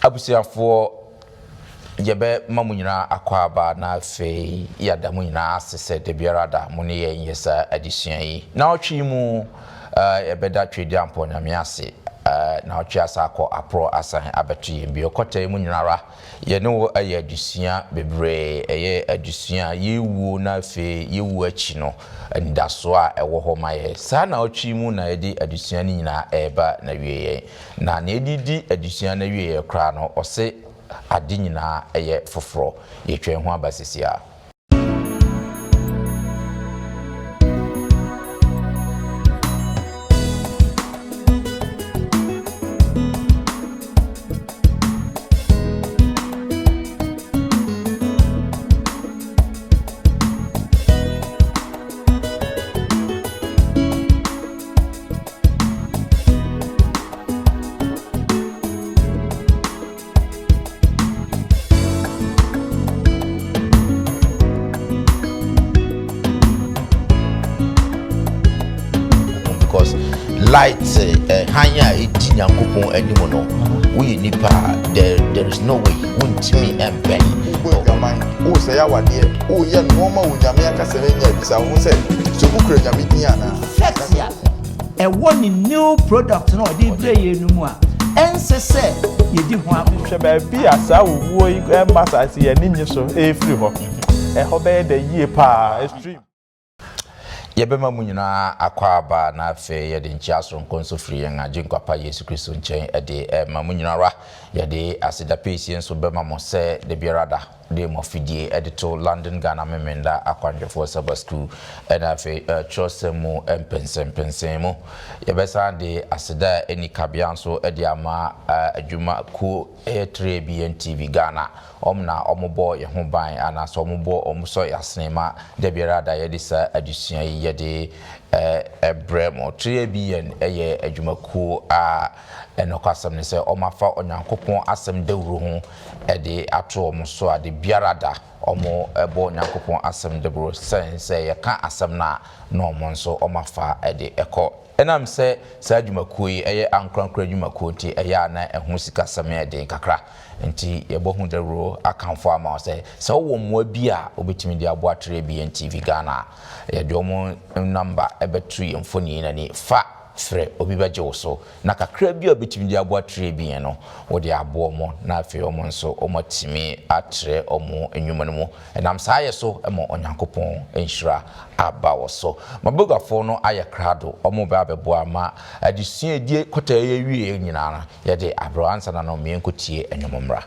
abusiafo yebe mamunyina akwaba na fe yada munyina asese de biarada mu ne yesa adisua yi na otwi mu ebeda twedi ampo na miase na otwi asako apro asan abetui bi okota mu nyinara ye ne wo aye adisua bebre eye adisua yewu na fe yewu achi no ndaso a ewo ho maye sa na otwi mu na yedi adisua ni nyina eba na wieye na edidi adisua na wieye kra no ose adi nyina eye foforo yetwe ho abasisia. Light hanya edi nyankopon animo no we nipa there is no way won't me emben o say ya wade o ye no ma wo nyame akasa na nya bisa wo say so ku kura nyame din ana sexia e woni new product no dey play enu mu a ense se ye di ho ahwe ba bi asa wo yi masa se ye ni nyi so e free ho e ho be de yie pa extreme yebema munyina akwaba na afe yede nchiaso nkonso free yan ajenkwapa Yesu Kristo nchen ede ma munyina ra yede asida pesi enso bema mo se de biarada de mo fidie edito London Ghana memenda akwanjefo Sabbath school ena afe chosemu empensemu yebesa de asida eni kabianso ede ama adwuma ku A3BN TV Ghana omna omobo ye ho ban ana so omobo omso yasenema de biarada yede sa adusua yede ebremo 3BN eye adwumaku a enokwasam ne se omafa onyankopon asem dawuru ho ede ato omso ade biarada omo ebo onyankopon asem dawuru sense ye ka asem na no omonso omafa ede eko enam se sa adwumaku yi eye ankrankra adwumaku ti eye na eho sika same ede kakra nti ye bohu dawuru akanfo ama se wo mo bi a obetimi di abo atre BN TV Ghana ye de omo number ebetu ye mfoni na ni fa fre obi baje wo so na kakra bi obetimi di abo atre BN no wo de abo mo na afi omo nso omo timi atre omo enwuma no mu enam sa ye so emo onyankopon enhira aba wo so mabogafo no aye krado omo ba bebo ama adisua edie kota ye wie nyina ye de abro ansa na no me enkotie enwomra.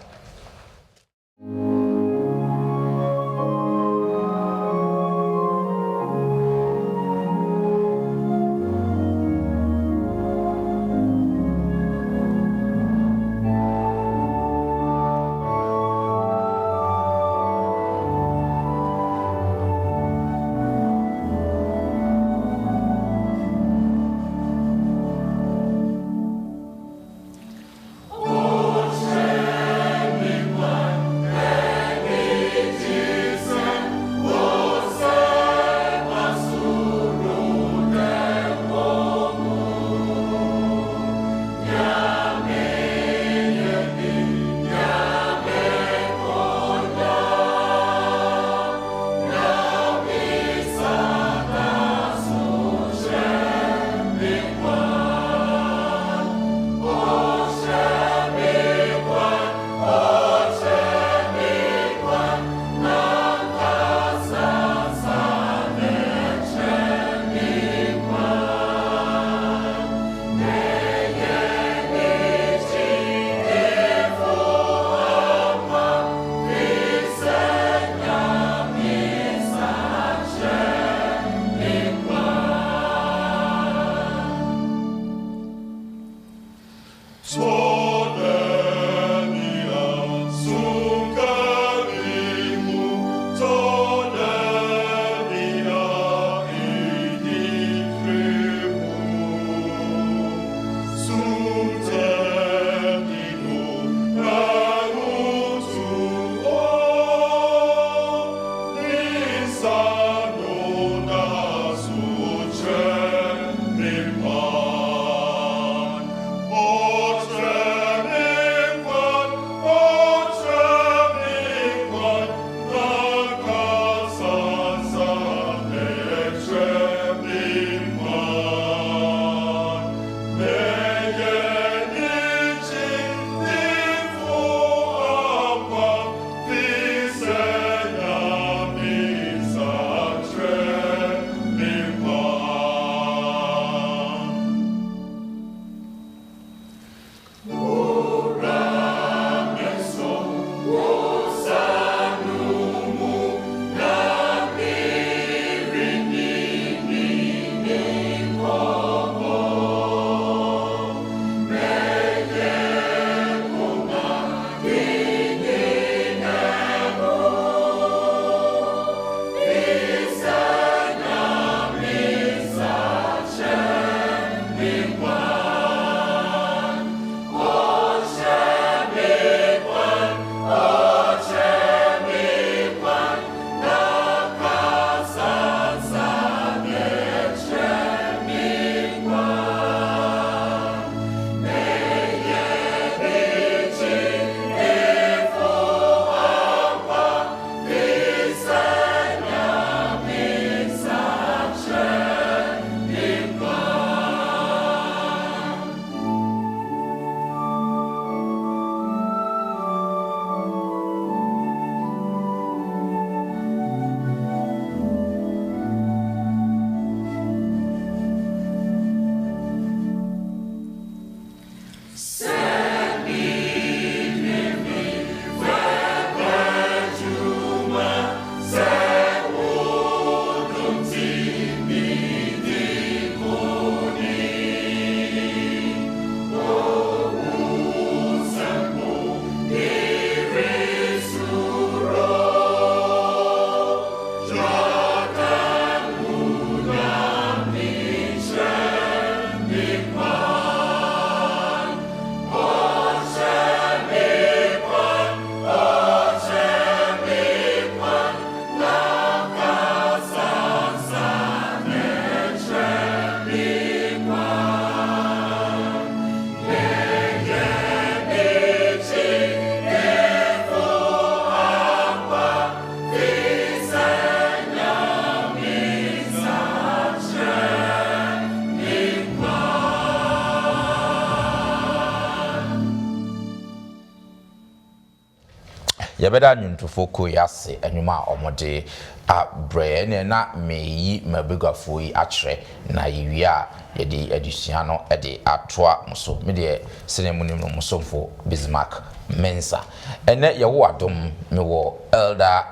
yɛbɛda nnwontofo ko yɛase anwuma a ɔmode abrɛ ne na meyi mabegafo yi akyerɛ na yɛwie a yɛde adusua no de atoa mo so medeɛ sene mu nim no mosomfo Bismarck Mensa ɛnɛ yɛwo adom mewɔ Elder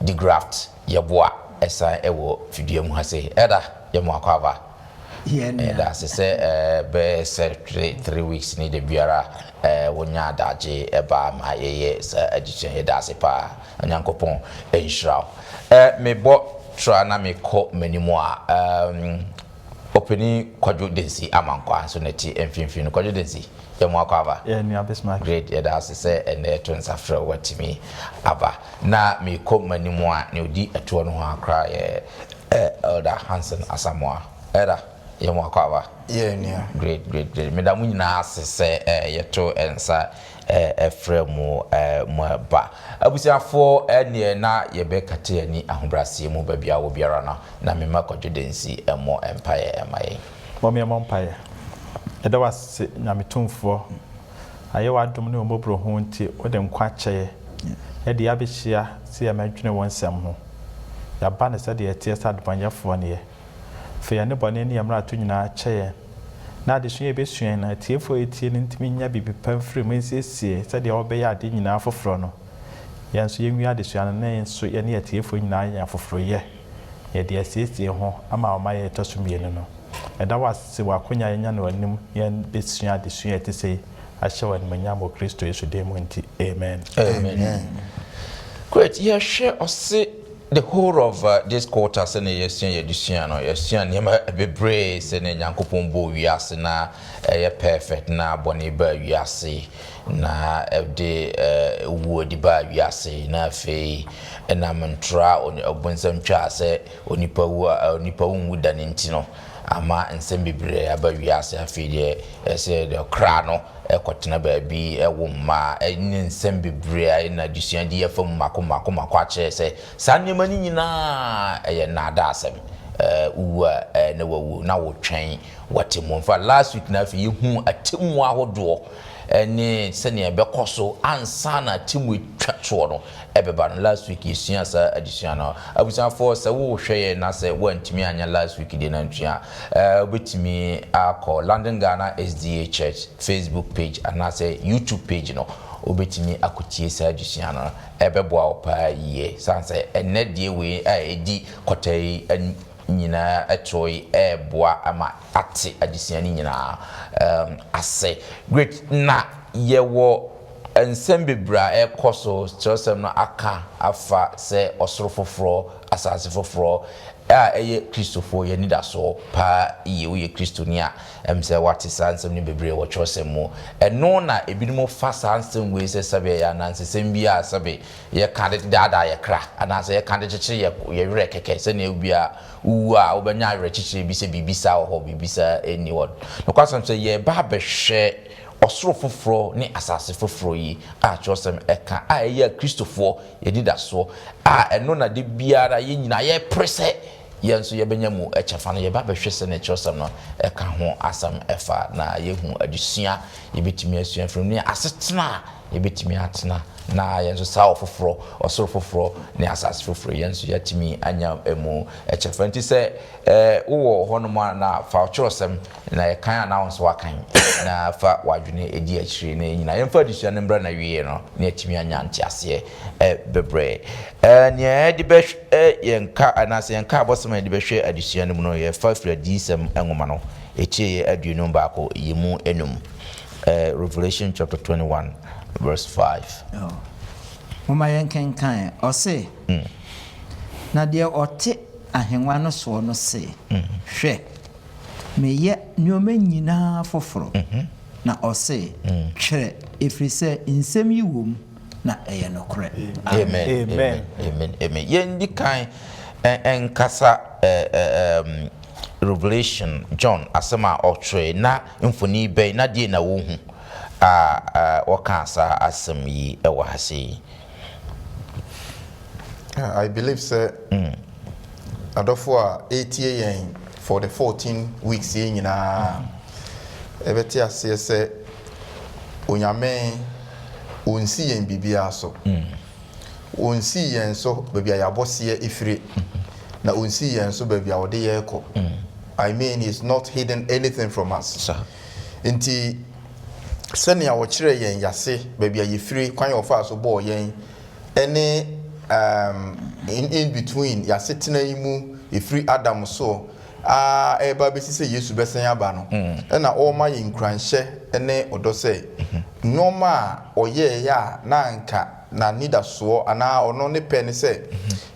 de Graft yɛboa ɛsan ɛwɔ fidua mu ha sɛ ɛda yɛmo akɔaba ɛda se sɛ bɛɛ sɛ 3 weeks ni de biara wonya adagye ɛba ma yɛyɛ sɛ adusua yɛda ase paa Onyankopɔn ɛnhyira mebɔ tra na mekɔ manimu a openi Kwadwo Densi amankwa so neti mfimfini Kwadwo Densi yɛmo akɔaba ni Bismarck great yɛda ase sɛ ɛnɛ to nsafrɛ watimi aba na mekɔ manimu a ne odi ɛtoɔ no ho akra yɛ Elder Hansen Asamoah ɛda yɛmo akɔaba great meda mu nyinaa ase sɛ yɛto ensa ɛfrɛ mu ba abusiafo ɛne na yɛbɛkate ani ahobrɛaseɛ mu ba bia wo biara na mema Kwadwo Densi ɛmɔ empire ɛmaye mo empire ɛda wase nyametomfoɔ ayɛ wadom ne omobro ho nti wode nkwa kyɛe ɛde abɛhyia sɛ yɛmadwene wɔn nsɛm ho yɛaba ne sɛ de yɛteɛ sɛ adebɔnyɛfoɔ ne yɛ fe yɛne bɔne ne yɛmmra ato nyinaa kyɛe na adesua yɛbɛsua na atiefoɔ yɛtie no ntimi nya bibi pa mfiri mu nsiesie sɛ deɛ wɔbɛyɛ ade nyinaa foforɔ no yɛn nso yɛnwi adesua no na yɛn nso yɛne atiefoɔ nyinaa yɛ foforɔyɛ yɛde asiesie ho ama ɔma yɛ ɛtɔ so mmienu no ɛda wase wakonya yɛnya no anim yɛn bɛsua adesua ɛte sɛ ahyɛ wɔ animonyam wɔ Kristo Yesu din mu nti amen great yɛhwɛ ɔse the whole of this quarter sɛ ne yɛsua no yɛsua nneɛma bebree sɛ ne Nyankopɔn bɔ wiase na ɛyɛ perfect na bɔne ba wiase na ɛde wuo di ba wiase na afei ɛna mentra ɔbonsam twa sɛ onipa wu da ne nti no ama nsɛm bebree aba wiase afei deɛ ɛsɛ de kra no ɛkɔtena baabi ɛwo mma ɛne nsɛm bebree na adusua de yɛfa mu mako akyerɛ sɛ saa nneɛma no nyinaa ɛyɛ nada asɛm uwu na wawu na wotwɛn watemu mfa last week na afei yɛhu atemu ahodoɔ ɛne sɛnea ɛbɛkɔ so ansa na atemu twatoɔ no ɛbɛba no last week yɛsua sa adusua no abusuafoɔ sɛ wohwɛ yɛ na sɛ woantumi anya last week de nantua wobɛtumi akɔ London Ghana SDA Church Facebook page anaasɛ YouTube page no wobɛtumi akɔtie sa adusua no ɛbɛboa wo paa yie sanse ɛnɛ deɛ wei a ɛdi kɔtai nyina ɛtroi ɛboa ama ate adesua ni nyina ase great na yɛwɔ nsɛm bebra ɛkɔ so kyerɛsɛm no aka afa sɛ ɔsoro foforɔ asase foforɔ a ɛyɛ Kristofo yɛ nidaso pa yɛ wo yɛ Kristoni a sɛ wate saa nsɛm no bebree wɔ kyerɛsɛm mu ɛno na ebinom fa saa nsɛm wei sɛ sɛbe yɛ anansɛm bi a sɛbe yɛ ka de daadaa yɛ kra anaasɛ yɛ ka de kyekyere yɛ werɛ kɛkɛ sɛ na ebi a uwu a wobɛnya werɛ kyekyere bi sɛ bibisa wɔ hɔ bibisa ɛni hɔ no kwasɛm sɛ yɛ ba bɛhwɛ ɔsoro foforɔ ne asase foforɔ yi a kyerɛsɛm ɛka a ɛyɛ Kristofo yɛ nidaso a ɛno na de biara yɛ nyina yɛ presɛ yɛn nso yɛbɛnya mu ɛkyɛfa no yɛba bɛhwɛ sɛ ne kyerɛsɛm no ɛka ho asɛm ɛfa na yɛhu adusua yɛbɛtumi asua from ne asetena yɛbɛtumi atena na yɛn nso saa foforɔ ɔsoro foforɔ ne asase foforɔ yɛn nso yɛtumi anya mu ɛkyɛfa nti sɛ wowɔ hɔnom na fa kyerɛsɛm na yɛkan ana nso wakan na fa wadwene edi akyire ne nyina yɛmfa adusua no mbra na wie no na yɛtumi anya nteaseɛ bebree nea yɛde bɛhwɛ yɛnka anaasɛ yɛnka abɔsɛm yɛde bɛhwɛ adusua no mu no yɛfa firi adiyisɛm nwoma no ɛkyie aduonum baako yɛmu enum Revelation chapter 21 verse 5 Mama yɛnkenkan ɔse na deɛ ɔte ahengua no soɔ no se hwɛ meyɛ nneɛma nyinaa foforɔ na ɔse twerɛ ɛfiri sɛ nsɛm yi wom na ɛyɛ nokorɛ amen yɛndi kan ɛnkasa Revelation John asɛm a ɔtwerɛ na mfoni bɛn na deɛ na wohu a wɔka sa asɛm yi ɛwɔ ha sei I believe sɛ adɔfo a ɛtie yɛn for the 14 weeks yɛn nyinaa ɛbɛte aseɛ sɛ onyame ɔnsi yɛn biribiara so onsi yen so baby ayabose ifire na onsi yen so baby awode ye ko I mean he's not hidden anything from us nti sene ya wo kire yen yase baby ayifire kwan ofa so bo yen ene in between yase tena yimu ifiri Adam so eba besi se Yesu besen aba no na o ma yin kranhye ene odo se normal oye ya na anka na nida so ana ono ne pe ne se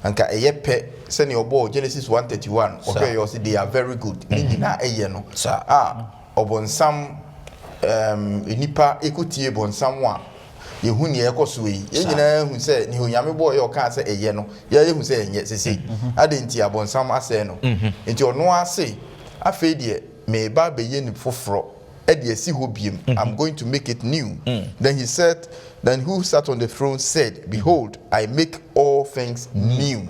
anka eye pe se ne obo Genesis 1:31 okay you see they are very good ni na eye no obonsam enipa ekutie bonsam wa yehu ne ekoso yi enyina hu se ne honyame bo ye oka se eye no ye hu se enye sese adenti abonsam ase no enti ono ase afi de me ba be ye ni foforo e de asi ho biem I'm going to make it new then he said then who sat on the throne said behold I make all things new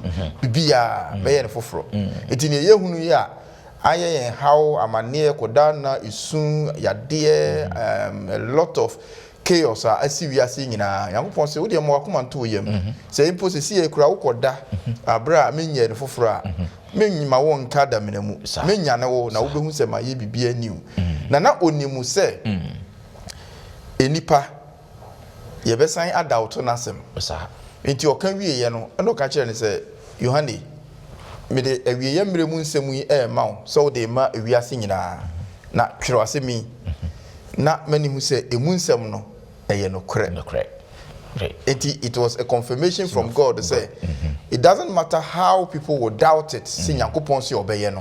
bibia be ye ni foforo enti ne ye hunu ya aye how amane koda na isun yade a lot of chaos asi wiase nyina yankopon se wo de mo akoma nto yam se impo se sie kura wo koda abra menye ne foforo a menyima wo nka da menamu menya ne wo na wo behu se ma ye bibia new na onimu se enipa ye besan adult na sem enti oka wiye no eno ka kire ne se Yohane me de awiye mremu nsemu yi ma wo so de ma wiase nyina na twere asemi na mani hu se emu nsem no no correct. It was a confirmation from God to say it doesn't matter how people will doubt it si Nyankopon si obeye no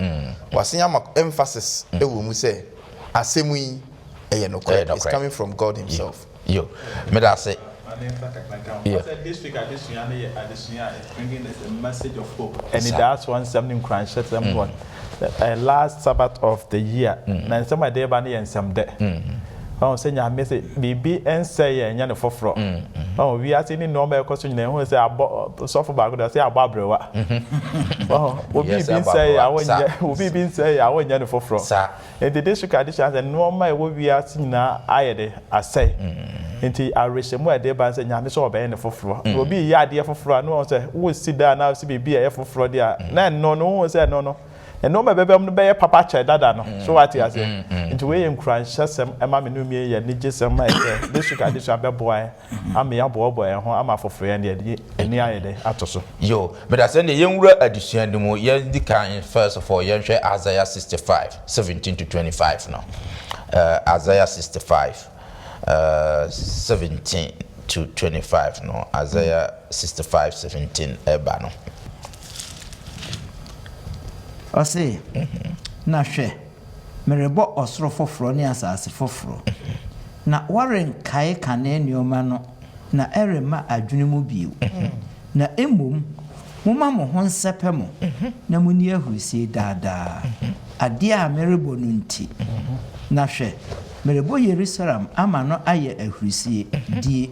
wase am emphasis e wo mu say asemu yi no correct. It's coming from God himself. Yo me da say this week addition is bringing us a message of hope and that's one something crunch someone the last Sabbath of the year na some day ba na ensem de say nya message bibi ense ye nya ne foforo we are seeing normal question nyina hu say so for back say ababrewa obi bi say awon nya ne foforo and the district addition say normal we are seeing na ayede asay enti arishemu ade ba say nya me so obey ne foforo obi ya ade foforo no say wo sida na say bibi ye foforo dia na no say no and no my baby be papa che dada no so what you say into we encourage sem ema me no me ye ni jesem ma say this week addition be boy am ya boy ho am afofo ye ne eni ayede atoso yo but I say ne yenwura addition dum ye di kan first of all ye hwe Isaiah 65:17 to 25 no Isaiah 65 17 to 25 no Isaiah 65:17 eba no Ose na hwe merebo osoro foforo ne asase foforo na waren kai kane nioma no na erema adwene mu biu na emom moma mo ho nsepem na muni ahusie daadaa ade a merebo no nti na hwe merebo Yerusalem ama no aye ahusie die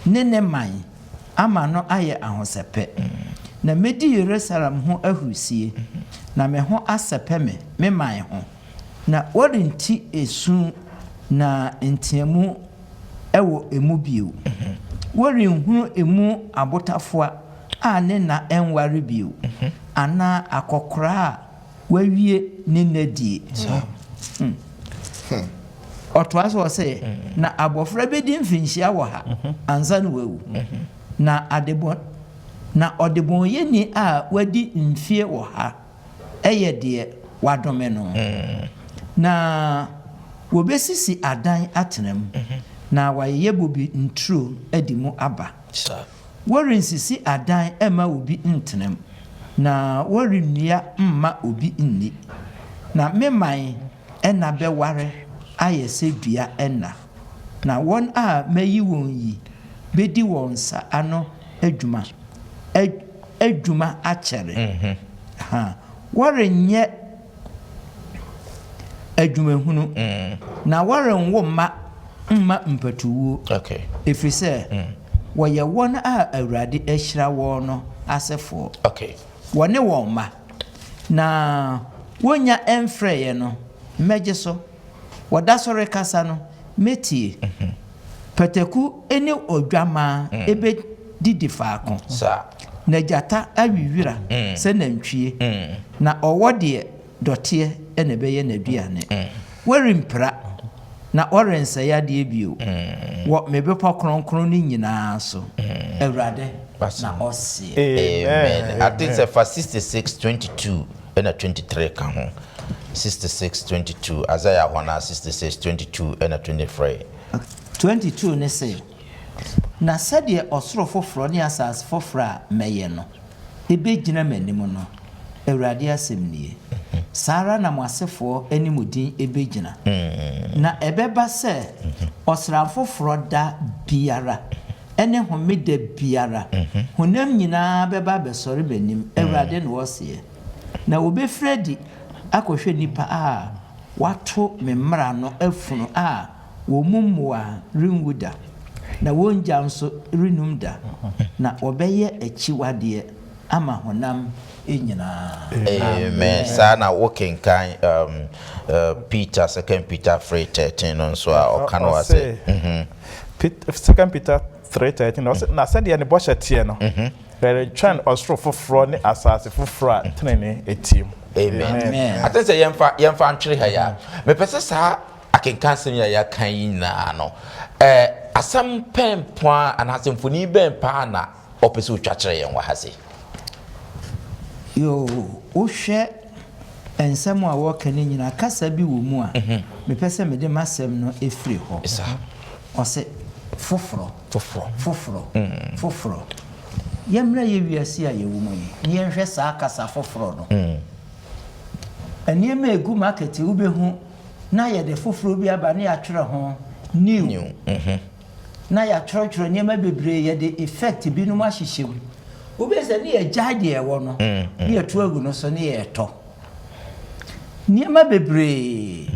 ne man ama no aye ahosepe na medi Yerusalem ho ahusie na me ho asepe me man ho na worinti esu na entiamu ewo emu biu worinhunu emu abotafoa a ne na enware biu ana akokora wawie ne nadie otwaso se na abofra bedi mfinhia wo ha anza no wawu na adebo na odebon yeni a wadi mfie wo ha eye de wadome no na wobesisi adan atenam na waye bobi ntro adimu aba worinsisi adan ema obi ntenam na worinua mma obi nni na meman ena beware ayese dua ena na won a mayi won yi bedi won sa ano adwuma achere worenye adwuma hunu na worenwo mma mpatuwo efise woye won a awurade ahyira won no asefo wone won ma na wonya emfreye no meje so woda sore kasa no metie pataku ene odwama ebe didi faako sa na gyata awiwira sɛ nantwie na ɔwɔ deɛ dɔteɛ ɛna ɛbɛyɛ n'aduane wɔrempira na ɔrensɛe adeɛ bio wɔ mebepɔ kronkron no nyinaa so awurade na ɔse amen. I think say for 66:22 and 23 ka ho 66:22 Isaiah 66:22 and 23 22 ne sɛ na sɛdeɛ ɔsoro foforɔ ne asase foforɔ a mɛyɛ no ɛbɛgyina m'anim no awurade asɛm nie saa na mo asefoɔ anim din ɛbɛgyina na ɛbɛba sɛ ɔsram foforɔ da biara ɛne homeda biara honam nyinaa bɛba bɛsɔre m'anim awurade na wɔseɛ na wɔbɛfira di akɔhwɛ nipa a wato me mmara no afunu a wɔn mu mmoa renwu da na wɔn gya nso renum da na wɔbɛyɛ akyiwadeɛ ama honam nyinaa amen. Sana walking kind Peter 2 Peter 3:13 on so ɔka no ase 2 Peter 3:13 na said the bɔhyɛ tie no twɛn ɔsoro foforɔ ne asase foforɔ a tenene etim amen. I think say yɛmfa ntwere ha ya mepɛ sɛ saa akenkan sɛm ya kan yi na no asɛm pɛn poa anasɛ mfoni bɛn pa na ɔpɛ sɛ otwa kyerɛ yɛn wɔ ha se yo wohwɛ ensɛm a wɔka ne nyina kasa bi wɔ mu a mepɛ sɛ mede masɛm no ɛfiri hɔ ɔsɛ foforɔ yɛmmra yɛ wiase a yɛwɔ mu yi yɛnhwɛ saa kasa foforɔ no nneɛma egu market wobɛhu na yɛde foforɔ bi aba ne yɛatwerɛ ho new na yɛatwerɛtwerɛ nneɛma bebree yɛde effect bi no ahyehyɛ mu wobɛsɛ ne yɛgya deɛ ɛwɔ no ne yɛto agu no so ne yɛtɔ nneɛma bebree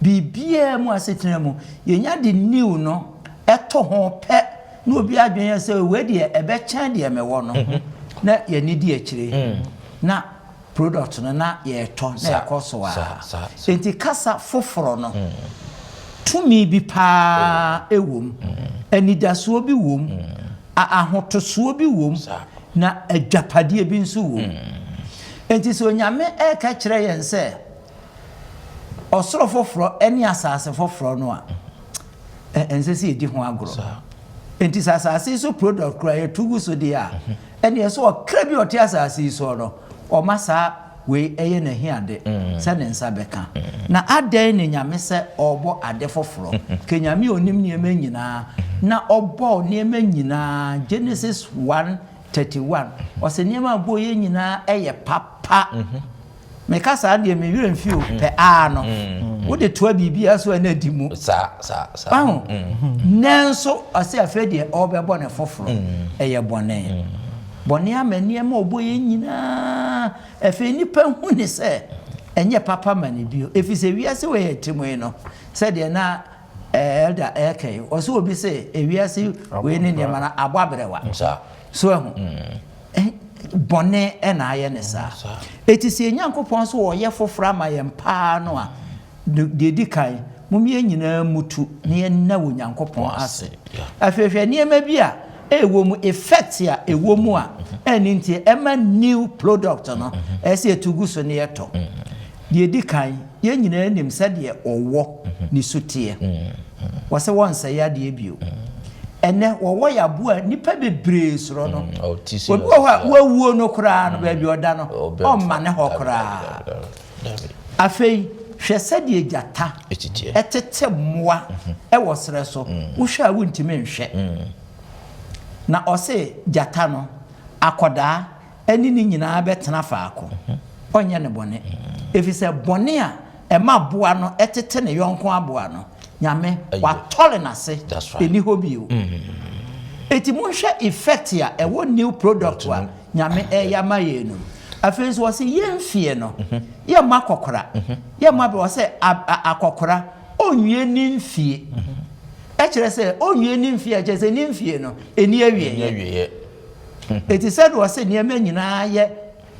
biribiara mu asetena mu yɛnya de new no ɛtɔ ho pɛ na obi adwene sɛ we deɛ ɛbɛkyɛn deɛ mɛwɔ no na yɛni di akyire na product no na yɛtɔ na yɛkɔ so a enti kasa foforɔ no tumi bi paa ɛwom anidasoɔ bi wom ahotosoɔ bi wom na adwapadeɛ bi nso wom enti so nyame ɛka kyerɛ yɛn sɛ ɔsoro foforɔ ɛne asase foforɔ no a ɛnsɛ sɛ yɛdi ho agorɔ enti sɛ asase so product kora yɛtugu so deɛ a ɛne ɛsɛ ɔkra bi ɔte asase so no ɔma saa wei ɛyɛ n'ahiade sɛ ne nsa bɛka na adɛn ne nyame sɛ ɔbɔ ade foforɔ ke nyame onim nneɛma nyinaa na ɔbɔ nneɛma nyinaa Genesis 1:31 ɔsɛ nneɛma bɔ yɛ nyinaa ɛyɛ papa meka saa deɛ me werɛ mfio pɛ a no wode toa biribia so ana di mu aho nanso ɔsɛ afɛ deɛ ɔbɛbɔ ne foforɔ ɛyɛ bɔne ama nneɛma ɔbɔ yɛ nyinaa afei nipa hu ne sɛ ɛnyɛ papa ma ne bio ɛfiri sɛ wiase wɔ yɛ timu yi no sɛdeɛ na elda ɛkɛi ɔsɛ obi sɛ ewiase wei ne nneɛma no abɔ abrɛwa so ɛho bɔne ɛna ayɛ ne saa ɛti sɛ Nyankopɔn so wɔyɛ foforɔ ama yɛn paa no a deɛ di kan mom yɛ nyinaa mutu na yɛnna wɔ Nyankopɔn ase afeehwɛ nneɛma bi a ɛwɔ mu effect a ɛwɔ mu a ɛne nti ɛma new product no ɛsɛ ɛtugu so ne yɛtɔ deɛ di kan yɛn nyinaa nim sɛdeɛ ɔwɔ ne suteɛ wɔsɛ wɔnsɛe adeɛ bio ɛnɛ wɔwɔ yaboa nipa bebree soro no obi wɔ hɔ a wawuo no koraa no baabi ɔda no ɔmma ne hɔ koraa afei hwɛ sɛdeɛ gyata ɛtete mmoa ɛwɔ serɛ so wohwɛ a wontimi nhwɛ na ɔse gyata no akɔdaa ɛne ne nyinaa bɛtena faako ɔnyɛ ne bɔne ɛfiri sɛ bɔne a ɛma boa no ɛtete ne yɔnko aboa no nyame watɔle n'ase ɛni hɔ bio eti monhwɛ effect a ɛwɔ new product a nyame ɛyɛ ma yɛ no afei nso wɔsɛ yɛmfie no yɛma akɔkora yɛma bɛ wɔsɛ akɔkora ɔnwie ne mfie ɛkyerɛ sɛ ɔnwie ne mfie ɛkyerɛ sɛ ne mfie no ɛni awie eti sɛ de wɔsɛ nneɛma nyinaa yɛ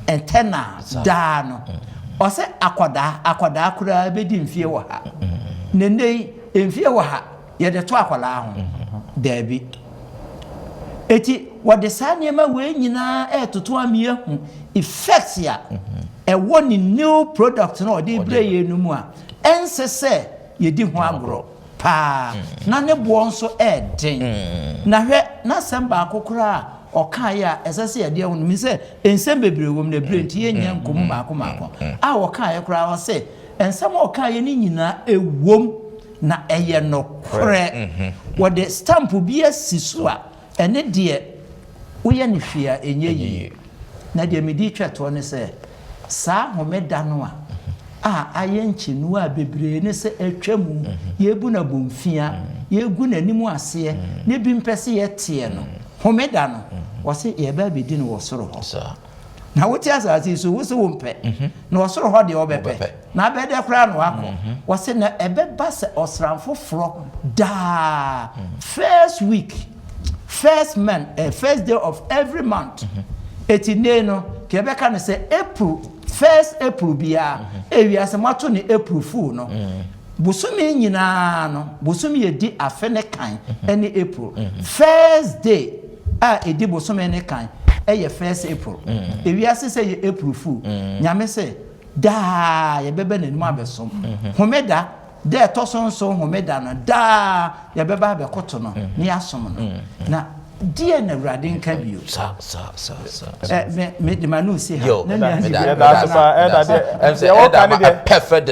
ɛntɛna daa no ɔsɛ akɔdaa koraa bɛdi mfie wɔ ha nene mfie wɔ ha yɛde to akɔlaa ho daabi eti wɔde saa nneɛma wei nyinaa ɛtoto amia hu effects ya ɛwɔ ni new product na ɔde brɛ yɛ no mu a ɛnse sɛ yɛdi ho agorɔ paa na ne boɔ nso ɛden na hwɛ na sɛm baako koraa ɔkae a ɛsɛ sɛ yɛde ho no mi sɛ nsɛm bebree wɔ mu na brɛ nti yɛnyɛ nkɔm baako a ɔkae koraa ɔsɛ nsɛm a ɔkae ne nyinaa ɛwom na ɛyɛ no korɛ wɔde stamp bi asi so a ɛne deɛ woyɛ ne hwee a ɛnyɛ yie na deɛ medi twɛtoɔ ne sɛ saa homeda no a ayɛ nkyɛnu a bebree ne sɛ atwa mu yɛbu na bomfia yɛgu n'anim aseɛ ne bi mpɛ sɛ yɛteɛ no homeda no wɔse yɛbɛ bɛdi no wɔ soro hɔ na wote asase so wo se wo mpɛ na wɔ soro hɔ deɛ wɔbɛpɛ na abɛdɛ koraa no wakɔ wɔse na ɛbɛba sɛ ɔsram foforɔ daa first day of every month etine no kebeka no say first April bia ewiase mato ne April fool no busumi nyina no busumi edi afene kan ene April first day a edi busumi ne kan eye first April ewiase say ye April fool nyame say da ye bebe nanim abesom homeda de tosonso homeda no da ye beba abekoto no ne asom no na die na wrade nka bio sa me de manu say perfect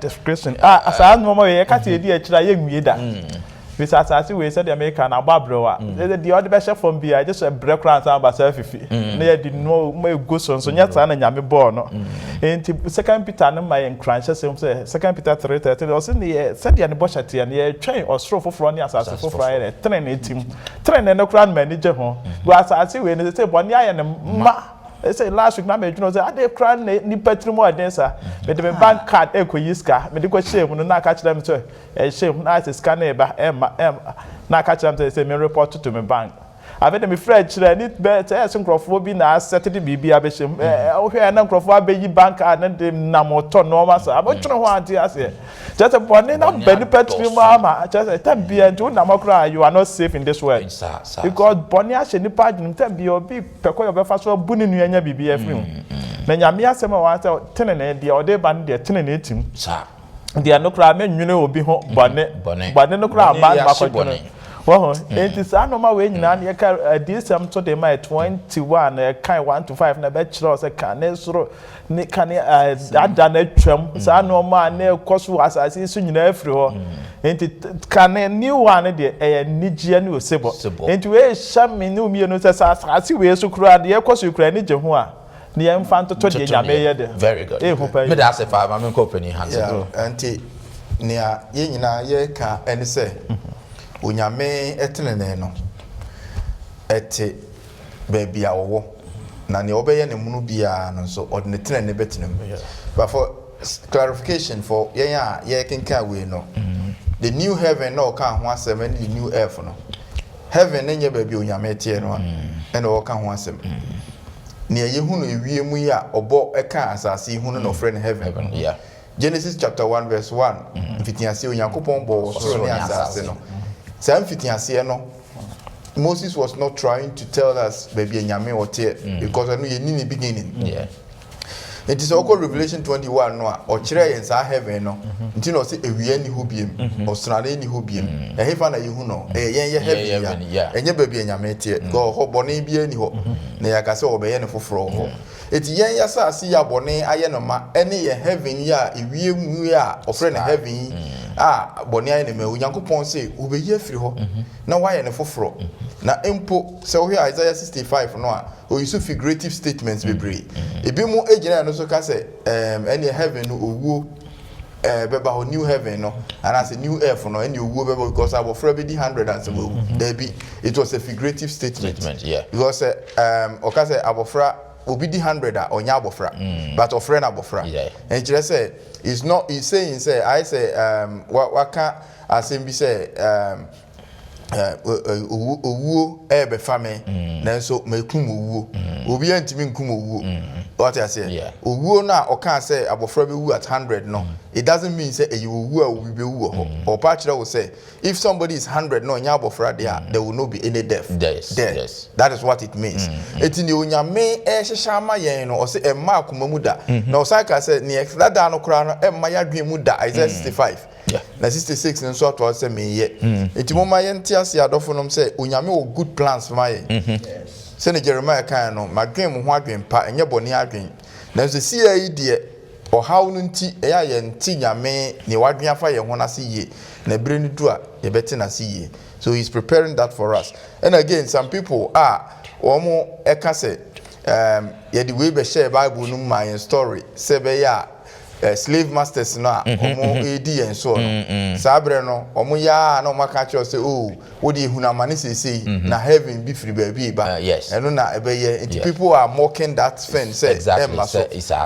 description asa no mo ye ka te di akira ye nwie da we asase we said the American na babrewa the other be chef from bia just a break round am ba fifi na ye di no mo go so nya ta na nyame ball no enti second Peter no my crunch say second Peter 3:13 o say ne said the bo chate ne ye twen osoro foforo ne asase foforo ye tren na tim tren na kura manager ho go asase we ne say boni aye ne ma say last week na me dwuno say ade kura ni patrimu adensa me de bank card ekoyiska me de ko shame no na ka kire me say shame na say scan e ba na ka kire me say me report to me bank ave de me friend kire ni be say nkrofo bi na set de bibia be shem o hwe na nkrofo abeyi bank card na de na moto no ma sa abotwene ho ante ase just boni na be ni patrimu ama just tambia nti na makura you are not safe in this world because boni a she ni page ni tambia obi peko yo be fa so bu ni nuanya bibia free na nyame asema wa say tenene de ode ba ne de tenene etim sa de no kra me nwene obi ho boni no kra ba makotwene enti sa no ma we nyina na ka DSM to de my 21 kind 1 to 5 na be kire se ka ne soro ni ka ne ada na twam sa no ma na koso asase su nyina afiri ho enti ka ne new one de nigia ne osebo enti we sha me ne umie no se sa asase we so kura de koso kura ni je ho a ne yam fa to de nyame ye de very good me da se fa ma me company hands enti ne ye nyina ye ka ene se onyame etenene no ete baby awo na ne obeye ne munu bia no so odne tenene betenem but for clarification for ye kenka we no the new heaven no ka ho asem and the new earth no heaven enye baby onyame tie no and o ka ho asem ne ye hunu ewie mu ya obo eka asase hunu no friend heaven yeah Genesis chapter 1 verse 1 mfitiase onyankopon bo so ne asase no Sam fitiase no Moses was not trying to tell us baby nyame ote because I know you need beginning. Yeah. It is also Revelation 21 no or kire yen sa heaven no. Nti no say ewie ni ho biem or strane ni ho biem. E hefa na yehu no. Yen ye heaven ya. Enye baby nyame te go ho bone bia ni ho. Na ya ka se obeye ne foforo ho. Eti yen ya sa asi ya bone aye no ma ene ye heaven ya ewie mu ya ofre na heaven bone aye ne ma onyankopon se obeye afiri ho na waye ne foforo na empo se wo hia Isaiah 65 no a o use figurative statements bebre ebi mu ejina no so ka se ene heaven no owu beba ho new heaven no and as a new earth no ene owu beba because abofra be di 100 and so there be it was a figurative statement yeah because o ka se abofra obi di 100 a onya abofra but ofre na abofra and kire say it's not he's saying say I say waka asem bi say owu ebe fame na so mekum owu obi antimi nkum owu what I say owuo na o kan say abofra be wu at 100 no it doesn't mean say you wu a we be wu ho or patchra will say if somebody is 100 no nya abofra there will not be any death yes. That is what it means eti ni onyame ehhehya ma yen no o say emma akoma mu da na o say ka say ni extra no kura no emma ya dwen mu da Isaiah 65 na 66 nso to say me ye eti mo ma yen ti ase adofo nom say onyame o good plans for my say ne Jeremiah kan no madwen mo ho adwen pa enye boni adwen na so si ayi de o haw no nti eya ye nti nyame ne wadwen afa ye ho na se ye na bere ni du a ye beti na se ye so he's preparing that for us and again some people omo eka say ye the way be share Bible no my story say be ya slave masters no omo edi en so no sabre no omo ya na omo ka che say oh wo di huna mane say na heaven be free baby ba yes eno na ebe ye people are mocking that fence say exactly so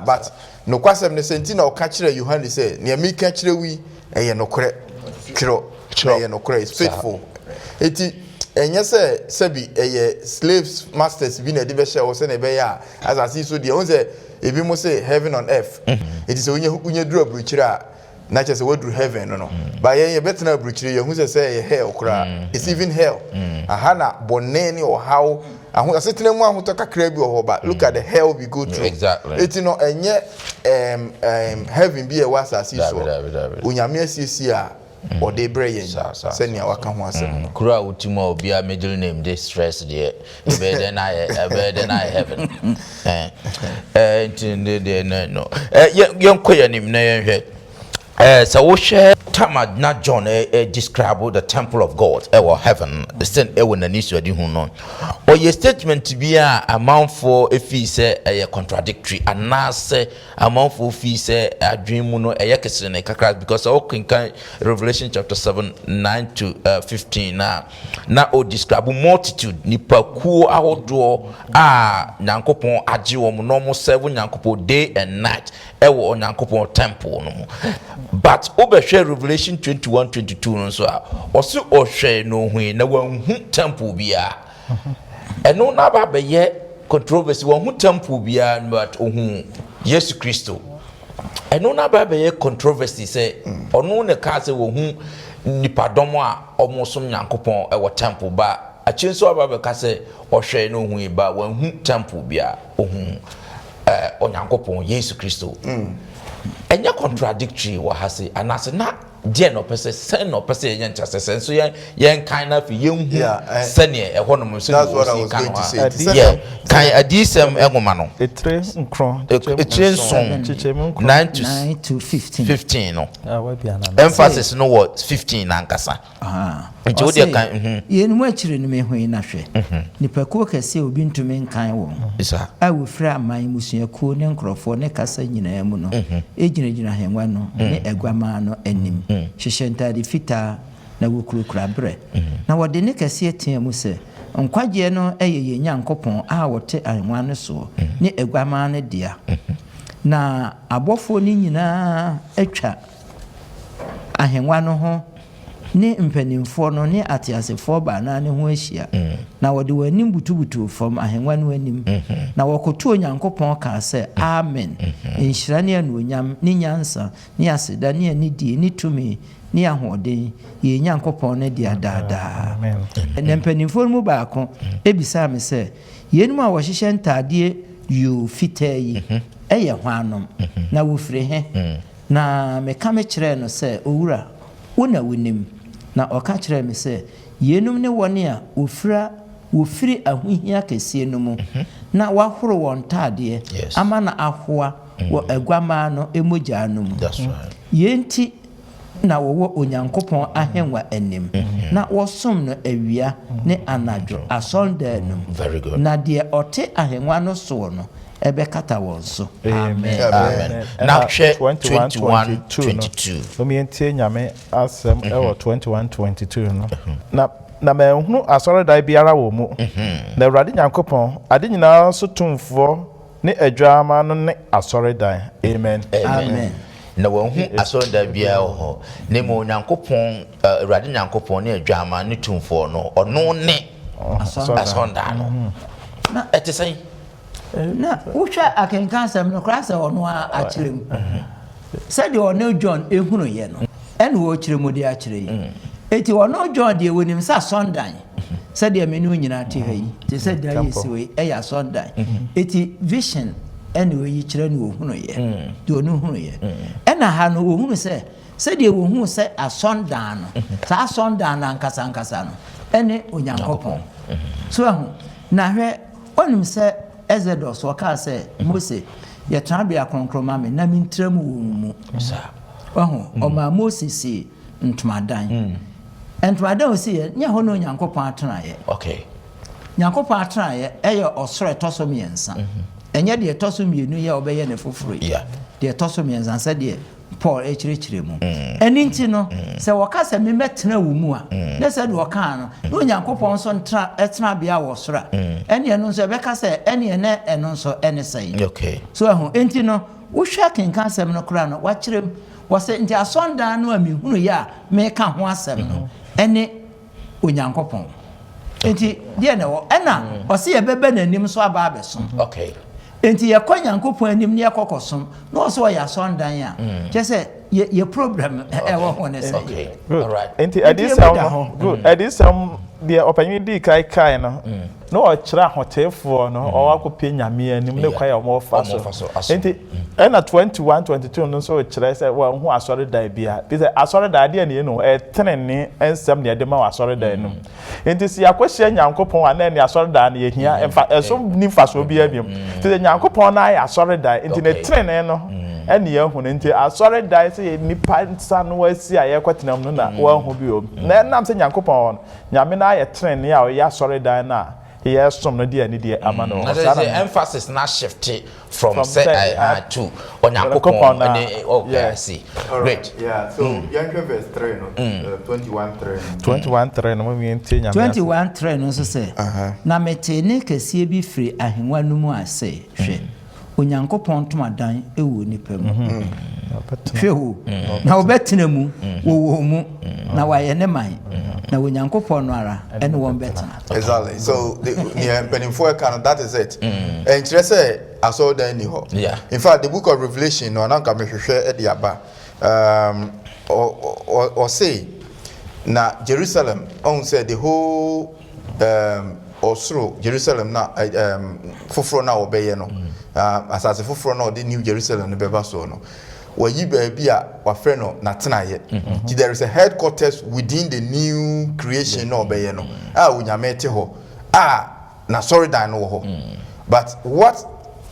but no kwasem ne senti na o ka kire Yohane say ne mi ka kire wi eye no kore kiro eye no kore is faithful eti enye say sebi eye slaves masters bi na de be share wo say na be ya as I see so de on say ebi mo say heaven on earth it is unye duru abuchira na che say we duru heaven no but ye betina abuchira ye hu say hell kura it's even hell aha na bonene or how ahu asetena mu ahu to kakra bi o ba look at the hell we go through exactly it no enye heaven bi e wasasi so unyame asisi a or they bring send ya waka ho asem kura utimo obi a middle name dey stress there better than I heaven no yon koya nim na yen hwe so wo share tamad na John describe the temple of God heaven the stand na nisu adi hu no or your statement to be a amount for if he say contradictory and na say amount for if he say adwin mu no kese na kakra because all can Revelation chapter 7:9 to 15 na o describe multitude nipa kuo ahodo nyankopon age wo mo no mo serve nyankopon day and night nyankopon temple no but obehwe Revelation 21:22 no so oso ohwe no hu na wanhu temple bia eno na ba be ye controversy wanhu temple bia but ohu Yesu Kristo eno na ba be ye controversy say ono ne ka say wohu nipadom a omosom nyankopon temple ba achinso ba be ka say ohwe no hu ba wanhu temple bia ohu onyankopon Yesu Kristo enya contradictory wa hase anase na die no pese sen no pese yen chase sen so yen kind of yen sene ehonom so that's what I was going to say kan adisem engoma no etre nkron 9 to 15 no emphasis no what 15 nankasa nti wo de kan yen mu akire no me hwe na hwe nipa ko kase obi ntumi nkan wo isa awu fra aman musuakuo ne nkrofo ne kasa nyina mu no ejinagina henwa no ne egwama no anim hyehyɛ ntade fita na wokurukura bre na wode ne kase etia mu se nkwaje no ye nyankopon a wote anwa no so ne egwama no dia na abofo ni nyina atwa ahenwa no ho ne mpanimfo no ne atiasefo ba na ne ho ahia na wode wanim butubutu fam ahenwa no anim na wakoto nyankopon ka se amen enhyira ne anuonyam ne nyansa ne aseda ne anidi ne tumi ne ahoden ye nyankopon ne dia daadaa ne mpanimfo mu baako ebisa me se yenum a wohyehyɛ ntade yu fitayi eye hwanom na wofire he na meka me kyerɛ no se owura wona wonim na oka kyerɛ me se yenum ne wone a wofiri ahohia kɛseɛ no mu na wahoro wɔn ntade ama na ahoa wo agwama no emogya no mu yenti na wo onyankopɔn ahenwa anim na wosom no awia ne anadwo asonda no na de ote ahenwa no so no ebe kata won so amen now 21:22 so me entie nyame asem e wo 21:22 no na me hunu asore dai biara wo mu na awurade nyankopɔn ade nyinaa so tumfo ne adwaama no ne asore dai amen na wanhu asonda bia ho ne mo nyankopon awurade nyankopon ne adwama ne tumfo no ono ne asonda no na etesen na wohwɛ akenka asɛm no koraa sɛ ɔno a akyerɛ mu sɛdeɛ ɔno John ehunu yɛ no ɛna wɔkyerɛ mu de akyerɛ yi eti ɔno John deɛ wɔnim sɛ asɔndan sɛdeɛ me ne nyinaa te ha yi te sɛ da yɛ si wei ɛyɛ asɔndan eti vision ɛna wɔyi kyerɛ no wɔhunu yɛ de ɔno hunu yɛ ɛna ha no wɔhunu sɛdeɛ wɔhunu sɛ asɔndan no saa asɔndan no ankasa no ɛne onyankopɔn so ɛho na hwɛ ɔnim sɛ Exodus wɔkaa sɛ Mose yɛtena bea kronkron ma me na mentram wɔ mu ɔho ɔma Mose si ntomadan ntomadan osi yɛ nyɛ hɔ no onyankopɔn atenaeɛ nyankopɔn atenaeɛ ɛyɛ ɔsoro ɛtɔ so mmiɛnsa ɛnyɛ deɛ ɛtɔ so mmienu yɛ ɔbɛyɛ ne foforɔ yi deɛ ɛtɔ so mmiɛnsa sɛ deɛ Paul ekyerɛkyerɛ mu ɛni nti no sɛ wɔka sɛ me mɛtena wɔ mu a ne sɛ deɛ wɔka no na onyankopɔn nso ɛtena bea wɔ soro a ɛne no nso ɛbɛka sɛ ɛne ne ɛno nso ɛne sɛe so ɛho enti no wohwɛ kenka asɛm no koraa no wakyerɛ mu wɔsɛ nti asɔndan no a mehunu yɛ a meka ho asɛm no ɛne onyankopɔn enti deɛ ne wɔ ɛna ɔse yɛbɛbɛ n'anim so aba abɛsom enti yɛkɔ nyankopɔn anim ne yɛkɔkɔsom na ɔsɛ ɔyɛ asɔndan a kyɛ sɛ yɛ problem ɛwɔ ho ne sɛ enti adisɛm deɛ ɔpanyin di kai no na ɔkyerɛ ahoteefoɔ no ɔwɔ akɔpɛ nyame anim ne kwa yɛ ɔmɔfa so enti ɛna 21-22 no nso kyerɛ sɛ wɔn ho asɔredan bia bi sɛ asɔredan deɛ ne no ɛtenene nsɛm ne ɛde ma wɔ asɔredan no enti si akɔhyɛ nyankopɔn a na ne asɔredan no yɛhia ɛso ni mfaso bi abiem ti sɛ nyankopɔn na ayɛ asɔredan enti ne tenene no ɛne yɛn ho nti asɔredan sɛ nipa nsa no asi a yɛkɔtenam no na wɔn ho bi o na ɛnam sɛ nyankopɔn nyame na ayɛ tenene a ɔyɛ asɔredan na yes, some idea need the amano. The emphasis now shifted from say to on okay, I see. Great. Yeah, so Yankee verse 3 no 21:3. 21:3 no mean 21:3 no so say. Na mete ne kese bi firi ahengwa no mu ase hwe. Onyankopɔn tomadan ewo nipa mu. Hwe ho. Na obetena mu wo mu na waye ne man. Na onyankopɔn no ara ene won betena. Exactly. So the penifo can that is it. And say I saw there ni ho. Yeah. In fact the book of Revelation no na ka me hwehwe e de aba. Or say na Jerusalem on say the whole Osro Jerusalem na foforo na obeye no. Asase foforo na the New Jerusalem no beba so no. Wayi baby a wafre no natenaye. There is a headquarters within the new creation no obeye no. Unyame te ho. Na sorry dan no ho. But what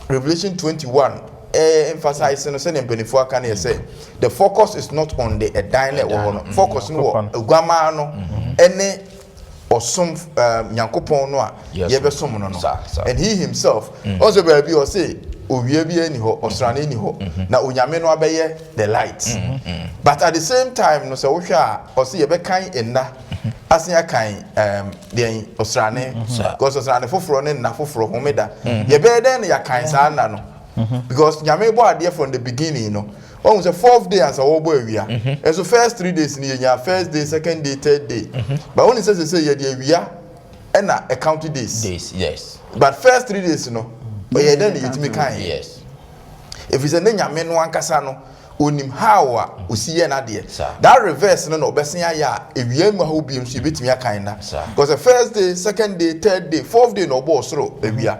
Revelation 21 emphasizing no say benefo aka na say the focus is not on the dine no. Focus no guama no ene osom nyankopon no a yebesom no no. And he himself also baby or say owie bi ani ho osrane ni ho na onyame no abeye the light. But at the same time no say wo hwe a o say yebekan enna asia kan den osrane because osrane foforo ne na foforo homeda yebe den ya kan sa na no because nyame bo ade from the beginning no on the fourth day as a wo bo awia and so first 3 days ni nya first day second day third day but only say ye dey awia and na account days yes but first 3 days no but yeah, then you can yes. If it's a nyame no ankasa no onim how a osiye na de that reverse no obesia ya ewia mu ha obi nso betimi akan na because the first day second day third day fourth day no bo soro ewia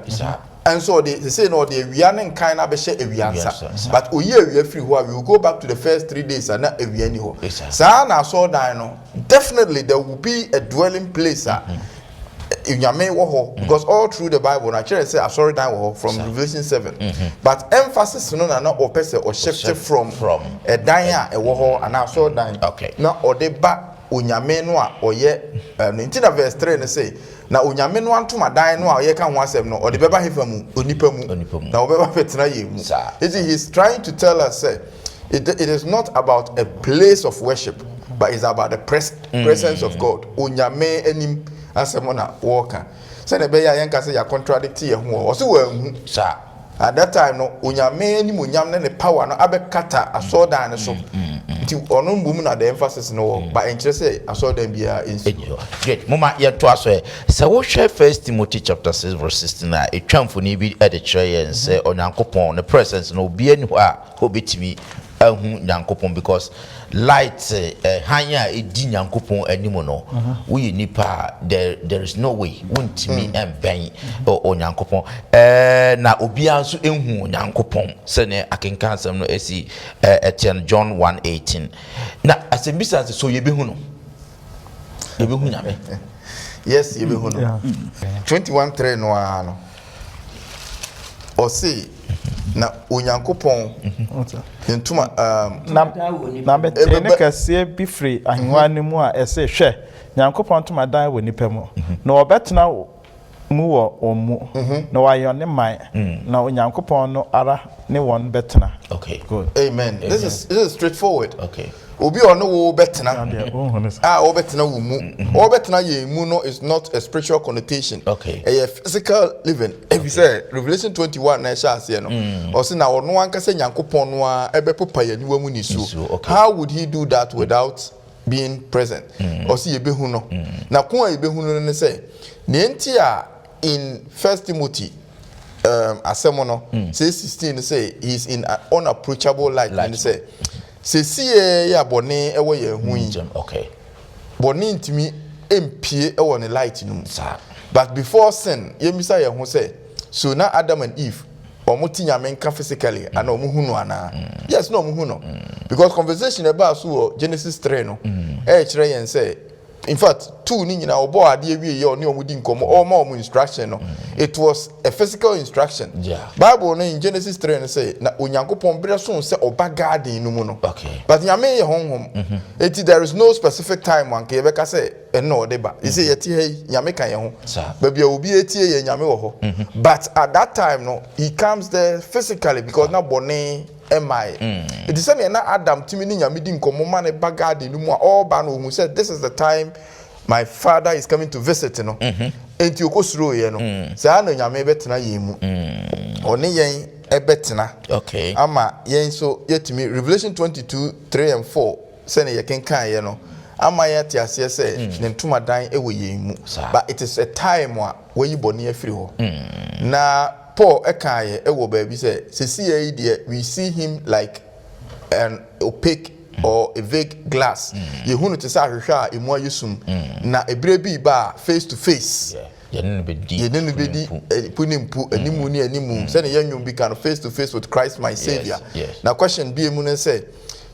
and so they say no the ewia ne kan na be hye ewia nsa but oye ewia free ho we will go back to the first 3 days and na ewia ni ho sa na so dan no definitely there will be a dwelling place Inyame wo because all through the Bible na chere say asori dan wo from Revelation 7 but emphasis no na o pese o shift from a dan a e wo ho ana asori dan na o de ba onyame no a oye no verse 3 ne say na onyame no antoma dan no a oye ka ho asem no o de beba hefa mu onipa mu na o beba fetena ye mu he's trying to tell us say it is not about a place of worship but it's about the presence of God onyame anim asemona walker say na be ya yanka say ya contradict ye ho o so wa hu at that time no onyame ni monyam ne power no abekata asodan ne so Ti ono mbum na the emphasis no but enkyere say aso dem bia insu. Great. Mama ye to aso so wo hwe 1 Timothy chapter 6 verse 16 na etwamfo ni bi e de kyerɛ yɛn sɛ onyankopɔn ne presence no obi ani hɔ a obetimi ahu nyankopɔn because light hanya edi nyankopɔn animo no we nipa there is no way wontimi emben o nyankopɔn na obi anso ehu nyankopɔn sɛ ne akenkan asɛm no esi etian John 1:18 na asɛmbisa so yebehu no yebehu nyame Yes, yebehu no 21:3 no ano o say na onyankopɔn ntuma na bete ne kase bi free ahwa ne mu a ɛsɛ hwɛ nyankopɔn ntuma dan wɔ nipa mu na obetena mu wɔ omu na wayɔ ne man na onyankopɔn no ara ne wɔn betena. Okay, good. Amen. This is straightforward. Okay. Obi ono wo betena wo betena wo mu wo betena ye mu no is not a spiritual connotation. Okay. A physical living. If you say Revelation 21 na sha ase no o se na ono anka se nyankopɔn no a ebepopa ye niwa mu nisu. How would he do that without being present? O se ye behu no na ko a ye behu no ne say ne enti a in 1 Timothy asemo no say 16 say he is in an unapproachable light and say see ya bone ewo ye hu yi. Okay. Bone ntimi empie ewo ne light no. But before sin, ye misa ye hu say so na Adam and Eve omo tinyame nka physically and omo hu no ana. Yes, no omo hu no. Because conversation about so Genesis 3 no. Kire yen say in fact, two ni nyina obo ade awie ye oni omudi nkomo omo instruction no. It was a physical instruction. Yeah. Bible no in Genesis 3 no say na onyankopon bre so say oba garden no mu no. Okay. But nyame ye honhom. There is no specific time one ke beka say no deba. You say yeti hey nyame kan ye ho. Baby obi etie ye nyame wo ho. But at that time no he comes there physically because na bone it is saying na Adam timi ni nyame di nkomo ma ne ba garden no mu a all ba no hu said this is the time my father is coming to visit no enti okosuro ye no say na nyame betena ye mu oni yen ebetena. Okay. Ama yen so yetimi Revelation 22:3-4 say na ye kenkan ye no ama yeti ase say ne ntuma dan ewo ye mu but it is a time where you boni afiri ho na Paul ekaye ewo baby say we see him like an opaque or a vague glass. Yehunu te sa hwehwa emu ayusum na ebre bi ba face to face. Yedenu bedi punimpu animu ni animu say na yanyum bi kan face to face with Christ my savior. Na question bi emu ne say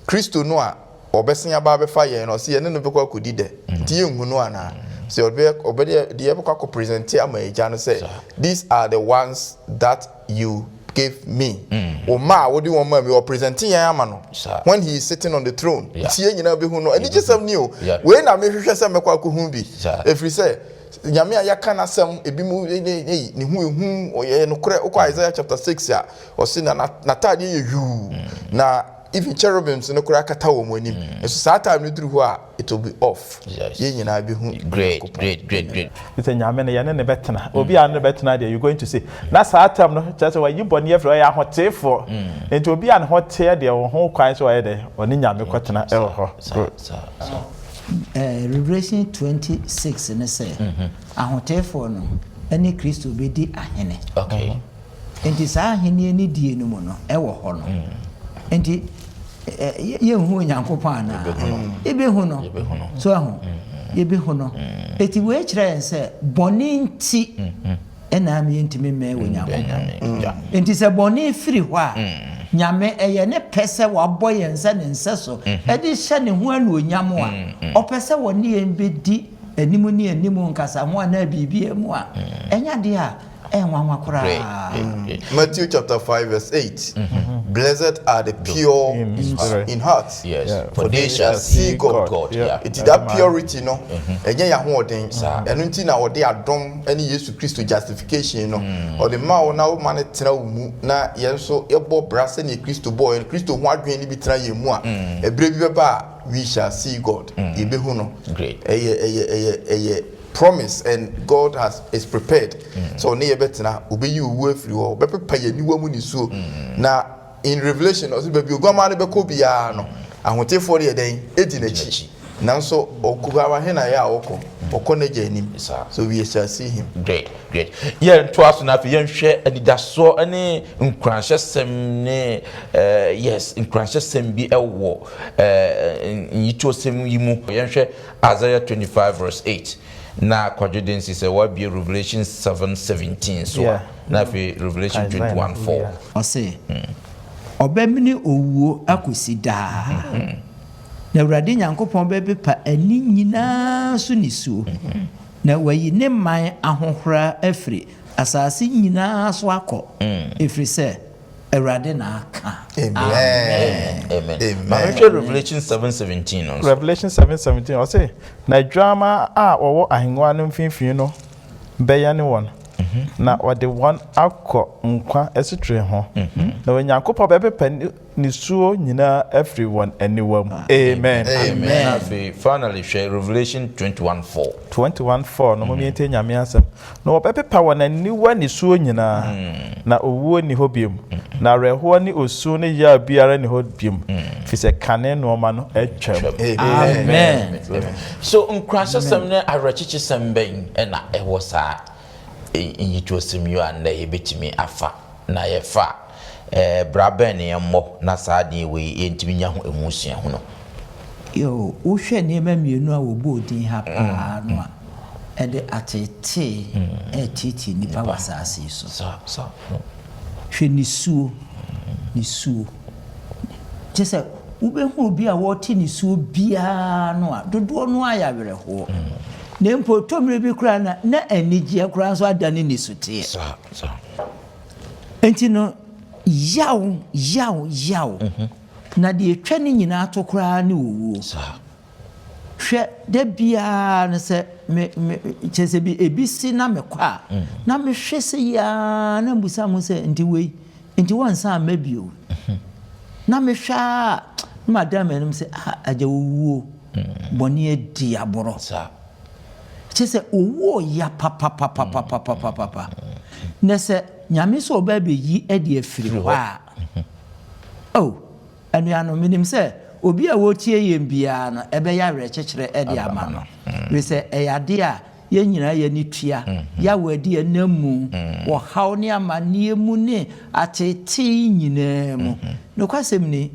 Christo no a obesen aba be fa ye no say yene no be kwa kodi de ti yenhunu ana. So the epoch present ama ejano say these are the ones that you gave me. Oma what do you want me or presenting ama no when he is sitting on the throne. Tie nyina be hu no ani jesam ni o we na me hwehwe say mekwa ko hu bi if we say nyame ayaka na sam ebi mu ni hu ehu oye no kore ukwa Isaiah chapter 6 ya o say na natade ye hu na even cherubims no kura kata wo mu anim so saa time no duru ho a it will be off. Ye nyina be hu great it's a nyame ne yene ne betena obi an ne betena there you going to say na saa time no just why you born here for ya hotefo enti obi an hote there wo ho kwan so ye there oni nyame kwetena e ho Revelation 26 ne say ahotefo no ani Kristo be di ahene. Okay. Enti saa ahene ni die no mu no e wo ho no enti ye hu nyankopɔn ana ebe hu no so ahu ebe hu no eti we kire ense boni nti ena me ntimi me wo nyankopɔn enti se boni firi hɔ a nyame eye ne pese wa boye nse ne nse so e di hye ne ho anu onyam a opese woni en bedi animu ni animu nkasa ho ana bibia mu a enya de a Matthew chapter 5:8. Blessed are the pure in heart. Yes. For they shall see God. It is that purity no. Enya ya ho den. Enu nti na ode adom ene Yesu Christo justification no. Ode ma wo na wo mane tena wo mu na yenso ebo brase ne Christo boy. Christo ho adwen ni bi tena ye mu a. Ebre bi beba we shall see God. Ebe hu no. Great. Eye promise and God is prepared. So ne yebetena obeyi owu afiri ho bepepa ya niwa mu ni so na in Revelation also be ogwama ne beko bia no ahotefoɔ de yɛdɛn edi n'akyi nanso okubawa he na ya okɔ na gya anim so we shall see him. Great yɛn to aso na afei yɛnhwɛ anidasoɔ ne nkranhyɛsɛm ne yes nkranhyɛsɛm bi ɛwɔ nyitosɛm yi mu yɛnhwɛ Isaiah 25 verse 8 na kwadwodensi sɛ wabie Revelation 7:17 so na afei Revelation 21:4 ɔse ɔbɛmene owuo akosi daa na Awurade Nyankopɔn bɛbepa ani nyinaa so nisuo na wayi ne man ahohora afiri asase nyinaa so akɔ ɛfiri sɛ Awurade na aka. Amen. Revelation 7:17 also. Revelation 7:17 I say na drama a wɔwɔ ahengua no mfimfini no bɛyɛ ne wɔn na wɔde wɔn akɔ nkwa asitire ho na Onyankopɔn bɛpepa nisuo nyinaa afiri wɔn aniwa mu. Amen. Finally share Revelation 21:4 no mo miente nyame asɛm na wɔbɛpepa wɔn aniwa nisuo nyinaa na owuo ni hɔ biom na rehoɔ ni osu ne ya biara ni hɔ biom fi sɛ kane no ma no atwam. Amen. So nkranhyɛsɛm ne awerɛkyekyesɛm bɛn ɛna ɛwɔ saa nyitosɛm yi a na yɛbɛtumi afa na yɛfa braben ne yɛmmɔ na saa deɛ wei yɛntumi nya ho emusua ho no. Yo wohwɛ nneɛma mmienu a wɔbɔ odin ha paa no a ɛde atete ɛtete nipa wɔ asase yi so. So hwɛ nisuo kyɛ sɛ wobɛhu obi a wɔte nisuo biara no a dodoɔ no ayɛ awerɛhoɔ na mpo tɔmmerɛ bi koraa na anigyeɛ koraa nso adane nisuteɛ enti no yaw na deɛ ɛtwa ne nyinaa to koraa ne owuo hwɛ da biara no sɛ kyɛ sɛ bi ebi si na mekɔ a na mehwɛ sɛ yaa na mbusa mo sɛ nti wei nti wɔnsa ama bio na mehwɛ a madam anim sɛ agya owuo bɔne adi aborɔ kyɛ sɛ owuo ya papa na sɛ nyame sɛ ɔba bɛyi adi afiri hɔ a anuanom menim sɛ obi a wɔtie yɛn biara no ɛbɛyɛ awerɛkyekyerɛ ɛde ama no we sɛ ɛyade a yɛn nyinaa yɛ ne tua yɛwɔ adi anamu wɔhaw ne amanneɛ mu ne atetee nyinaa mu nokwasɛm ni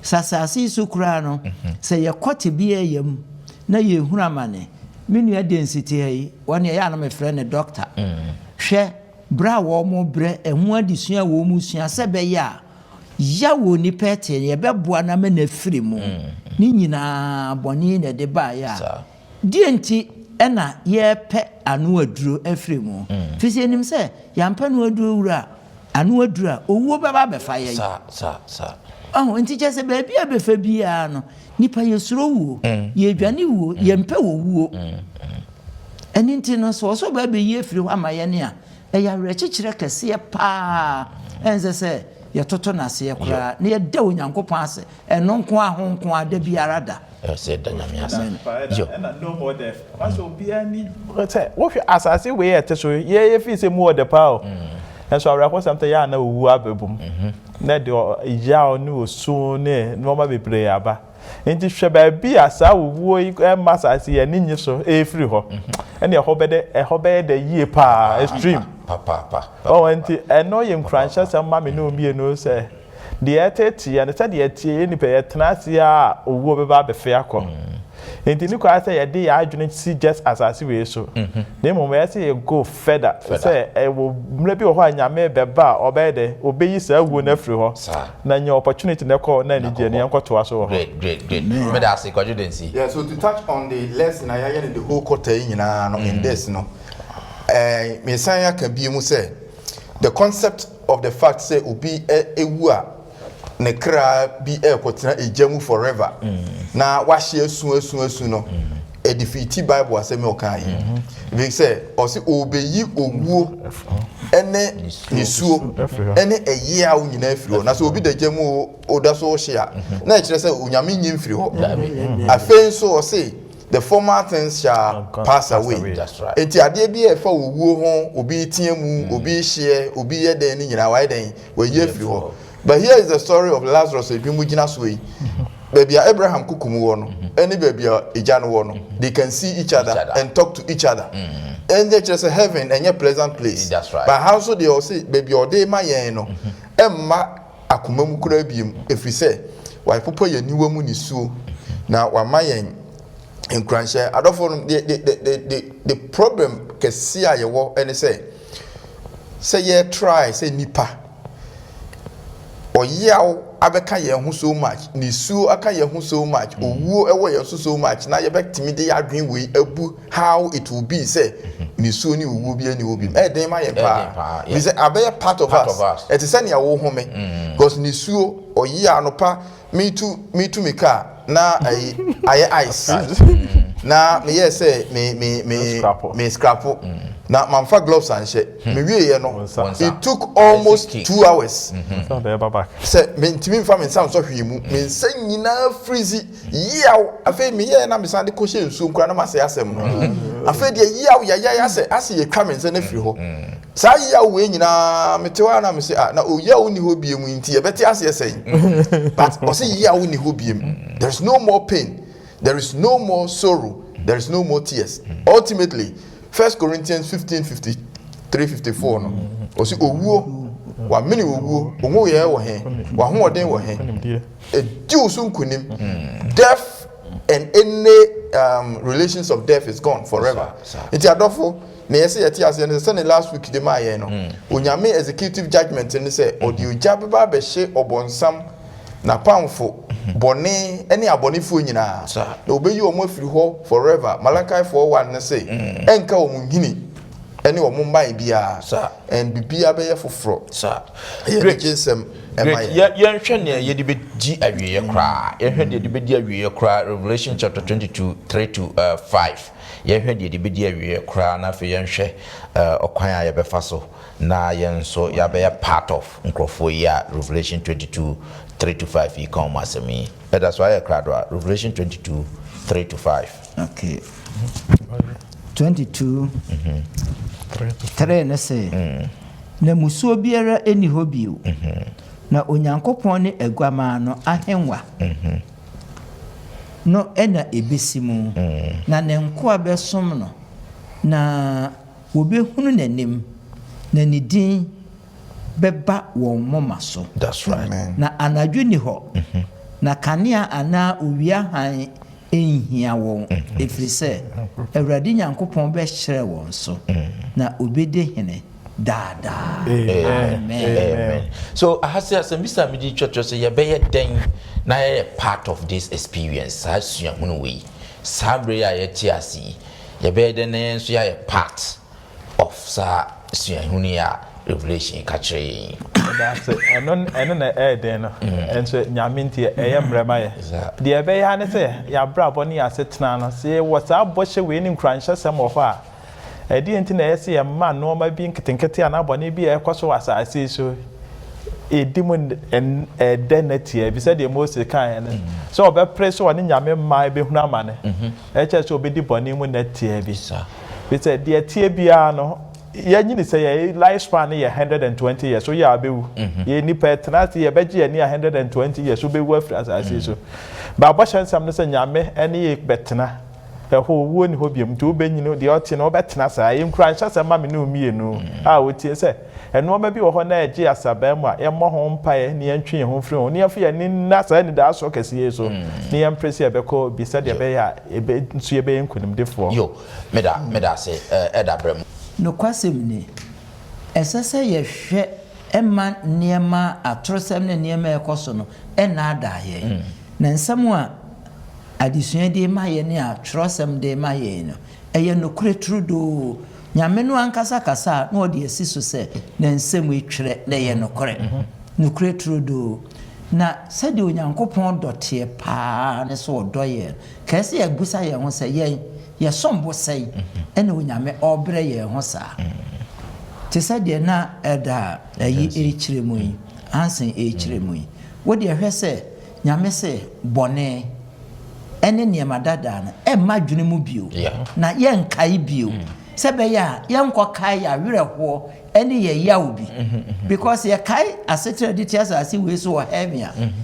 sasase yi so koraa no sɛ yɛkɔte biara yam na yɛhunu amane me nua density ha yi wɔne ɛyɛ anam frɛ ne doctor hwɛ bra wɔ mo brɛ ɛho adesua wɔ mu sua sɛ bɛyɛ a yawo ni pete ye beboa na me na firi mu ni nyina boni na de ba ya die nti ɛna ye pɛ anu aduro afiri mu fisi enim sɛ yampa no aduro wura anu aduro a owuo baba befa ye sa nti je se ba bia befa bia no nipa ye suro wuo ye dwane wuo ye mpa wuo ɛni nti no so ba be ye afiri hɔ ama ye ne a ɛya rekyekere kɛse pa ɛnze sɛ yɛtoto nase yɛkora na yɛda Onyankopɔn ase ɛno nko ahonko ada biara da ɛsɛ da nyame ase ɛna no more death waso bia ni sɛ wohwɛ asase wei ɛte so yɛ fi sɛ mu ɔde pa o ɛnso awrakɔ samte yɛ na owu ababum na de yaw ne osu ne noma bebree aba nti hwɛ baabi a saa owuo yi ɛma asase yɛ ne nyi so ɛfiri hɔ ɛne ɛhɔ bɛyɛ da yie pa extreme papa nti ɛno yɛ nkranhyɛ sɛ ma me no mie no sɛ deɛ ɛteteɛ no sɛ deɛ tie nipa yɛtena ase a owuo bɛba abɛfe akɔ nti ne kwa sɛ yɛde yɛ adwene si just asase wei so na mmom yɛsɛ yɛ go further sɛ ɛwɔ mmerɛ bi wɔ hɔ a nyame bɛba a ɔbɛyɛ dɛ ɔbɛyi saa wuo no afiri hɔ na nyɛ opportunity ne kɔ na ne deɛ ne yɛnkɔtoa so wɔ hɔ. Great. Me da ase kwadwo densi. Yeah, so to touch on the lesson I hear in the whole quarter nyinaa no in this no me san ya kan bi mu sɛ the concept of the fact say obi ewu a ne kra bi ekotena ejamu forever na wahye asu no e defeat bible asɛm okan yi we say o se obeyi owuo ene nisuo ene eye a unyina afiri na so obi da jamu oda so hye a na e kire sɛ onyame nyim firi hɔ afei so o se the former things shall pass away. That's right. Enti ade bi e fa owuo ho obi tiamu obi hye obi yeden ni nyina wa yeden we ye firi ho. But here is the story of Lazarus edwumu gina so yi. baby Abraham kukumu wono any baby ejano wono they can see each other and talk to each other and they just a heaven and a pleasant place. That's right. But how so they all say baby or day my no emma akumemu kura biem if we say why popo ye niwa mu ni suo na wa mayen in cransha adofo the problem kesi a ye wo any say ye try say nipa oyaw abeka ye hu so much ni suo aka ye hu so much owuo ewo ye so much na ye bektimi de adwen we abu how it will be say ni suo ni owuo bi ani obi den ma ye pa we say abeye part of us it is any awo home because ni suo oyi anopa me too me car na aye ice na me yes say me scrap na manfa gloves and shit me wie ye no it took almost 2 hours so be back say me ntimi mfa me sound so hwemu me nsa nyina freezy yaw afa me ye na me sande ko hye nsu nkura na mase asem no afa de yaw ya ase ye twa me nsa na firi ho sa yaw we nyina me tewa na me se na o yaw ni ho biemu nti ye beti ase sen but o se yaw ni ho biemu there is no more pain, there is no more sorrow, there is no more tears. Ultimately 1 Corinthians 15:53-54 no o si owuo wa mini owuo onwo ye wo he wa hoden wo he e di osun kunim death and any relations of death is gone forever. Iti adofo na yesi yeti ase ne say last week de ma ye no onyame executive judgment ni say odi oja ba be hye obonsam na pamfo bone any abonefo nyina na obeyi omo afiri ho forever. Malachi 4:1 ne say enka omunhini any omumban bia and bibia be ye foforo great jesem ye hwe ne ye de bedi awiye kra ye hwe de bedi awiye kra Revelation chapter 22:3-5 ye hwe de bedi awiye kra na fe ye hwe okwan a ye befa so na ye nso ya be part of nkrofo ya Revelation 22:3-5 you come as me. That's why I cried Revelation 22:3-5. Okay. 22 3 na say na musuo biara eni ho bio na onyankopon ne aguama no ahenwa no ena ebesimu na ne nkoa besom no na wobehunu nanim na nidin beba won moma so. That's right. Amen. Na anadwo ni ho na kanea ana owia han enhia won efrise Awurade Nyankopon be hyere won so na obede hene dada. Amen. So I say as Mr. Midi Church say you be den na part of this experience as you hunu we sabre ya yetiasi you be den so ya part of sa hunu ya Revelation kachre. That's it. And na den no enso nyaminti e mrema ye de e be ya ne se ya bra boni asetena no se what aboshe we ni nkranhye sem of a e di enti na yesi ye ma no ma bi nketenkete ana boni bi e kwaso asase so e dimu en denati e bi se de Moses kan ne so obe press woni nyame ma be hunu amane e che so obe di boni mu na tie bi bi se de tie bia no ya nyini say ya lifespan ya 120 years so ya abewu ye ni petnati ya beji ya ni 120 years so bewu afri asase so ba boshan sam no say nyame ene ye betena ho wo ni ho biem to benyino de oti no betena sa ye nkura ncha sam ma me no mienu a wotie say eno ma bi wo ho na eji asabam a ye mo ho mpae ni antwe ho firi ho ni afi ya ni na sa ni da so kese so ni empress ya beko bi said ya be ya ebe nsu ye be nkunim defo yo meda say edabrem no kwasem ni esese ye hwe ema niema atrosem ne niema ekoso no ena ada ye na nsam a adisua de ma ye ne atrosem de ma ye no eye no kure trudo nyame no ankasa kasa na odi esiso se na nsem etwere na ye no kure trudo na sede onyankopon dote pa ne so odoye kase ya gusa ye ho se ye sombo sei ene onyame obre ye ho sa te sede na eda ayi ekiremu yi ansen ekiremu yi wodi ehwe se nyame se bone ene niema dada na e madwene mu bio na ye nkai bio Sebeya, young Kokaya, Viraho, any Yaubi. Because your Kai, a certain details I see we so heavy.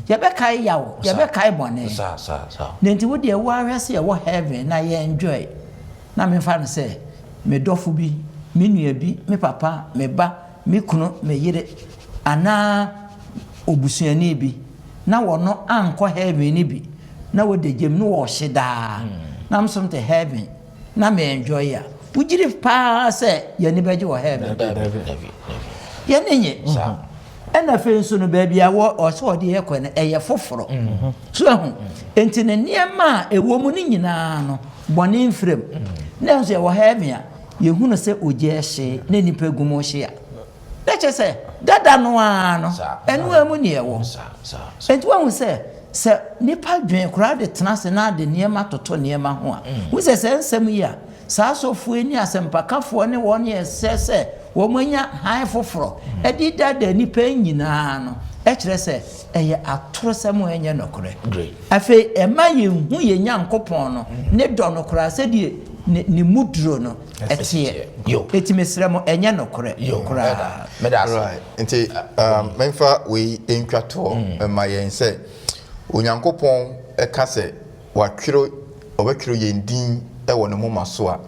Yabekai Yao, Yabekai Bonnet. Then to would your warriors here what heaven, I enjoy. Now, me father say, me dofubi, me nuebi, me papa, me ba, me kuno, me yere, ana obusuani bi. Na wono anko heaven ni bi. Na wo de gem no wo hyeda. Na msom te heaven. Na me enjoy ya. Ujiri pa se ye ni beje wo heaven. Ye nenye. Ena fe nso no ba bia wo o se ode ye kwane eye foforo. So ahu enti ne niema ewo mu ni nyina no bone mfrem. Na nso ye wo heaven ya ye hunu se oje hye na nipa gumo hye ya. Na che se dada no ano enu amu ne ewo. Enti wo hu se nipa dwen kura de tenase na de niema toto niema ho a. Wo se nsem yi a saa sofo ani asempakafo ne won ye se wo manya han foforo edi dada nipa nyina no e kire se eye atorosem enye nokore afi ema ye hu ye nyankopon no ne do nokora se die ni mudro no etie eti mesremo enye nokore kora right nti menfa we entwato ma yen se onyankopon e ka se wakiro obekiro ye ndin ewo ne moma so a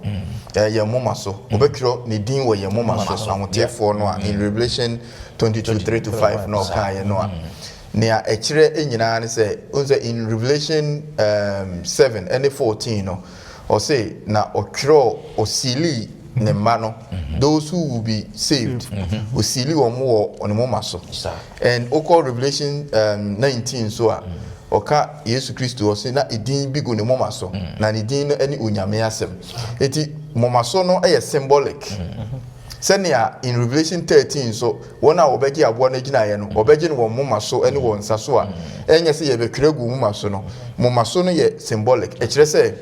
ye moma so obekiro ne din wo ye moma so ahotefo no a in Revelation 22:3-5 no ka ye no a ne a ekire enyina ne se onse in Revelation 7 and 14 no or say na okiro osili ne mano those who will be saved osili wo mo on moma so and oko Revelation 19 so a oka Yesu Kristo o se na edin bi go ne moma so na ne din no ani onyame asem eti moma so no e symbolic senia in Revelation 13 so wona obeje abo na gina ye no obeje ne wo moma so ani wo nsa so a enye se ye bekire gu moma so no ye symbolic e kire se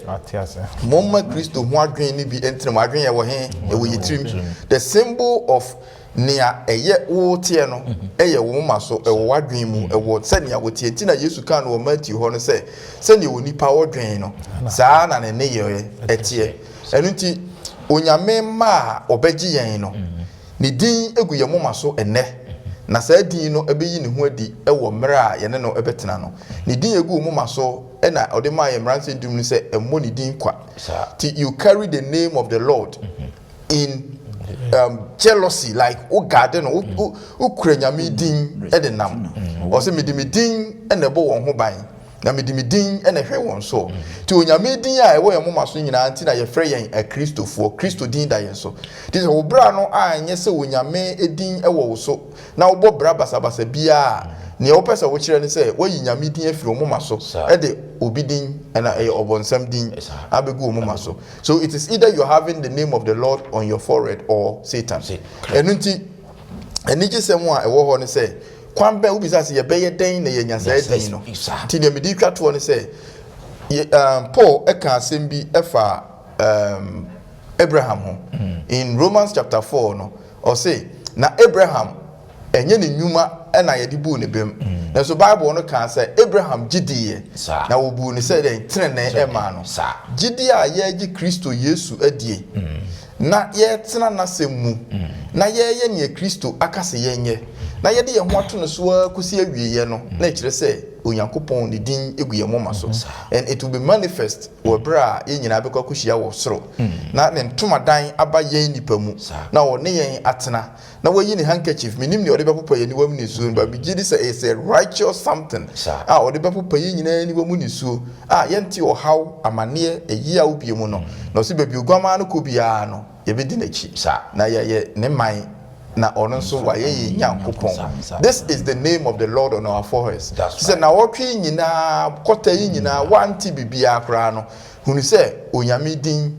moma Kristo ho adwen ni bi entre mo adwen ye wo he e wo yitrim the symbol of nia eye wo tie no eye wo moma so e wo adwen mu e wo senia wo tie ti na Yesu kan wo Matthew ho no se senia wo nipa wo dwen no saa na ne ye etie enu ti onyame ma obeji yen no ne din egu ye moma so ene na saa din no ebeyi ne ho adi ewo mre a ye ne no ebetena no ne din egu moma so ena ode ma ye mranse dum ni se emmo ne din kwa ti you carry the name of the Lord in jealousy like o garden o kuranyame din e de nam o se medimi din ena bo won ho ban na medimi din ena hwe won so ti onyame din a ewo ye moma so nyina anti na ye frɛ yen a Kristo din da yen so this wo bra no anye se onyame edin ewo wo so na wo bra basabasa bia ne wo pese wo kire ne se wo yi nyame din afiri wo moma so e de obi din ena e obonsam din abegu wo moma so so it is either you're having the name of the Lord on your forehead or Satan enunti enije semu a ewo ho ne se kwambe ubisa se ye beye den na ye nyasa den no ti ne medi twato ne se Paul eka asem bi efa Abraham ho in Romans chapter 4 no or say na Abraham enye ne nyuma na ye de bu ne bem na so Bible no kan say Abraham gidie na wo bu ne say den trene e ma no gidie a ye gi Kristo Yesu adie na ye tena na semu na ye ne Kristo akase yenye na ye de ye ho ato no so akusi awieye no na kire say onyankopon ne din egu ye moma so and it will be manifest wo bra ye nyina be kwakuhia wo soro na ne ntomadan aba yen nipa mu na wo ne yen atena na wo yi ne handkerchief minim ne ode be popa ye ni wam ni suo ba bigidi say is a righteous something ode be popa ye nyina ni wam ni suo yenti o haw amane eyi a obie mu no na so be bi ogwama no ko bia no ye be di na chi na ye ne man na ono so wa ye nyankopon this is the name of the Lord on our foreheads he said na wotwe nyina kota yi nyina wanti bibia akra no hunu se onyame din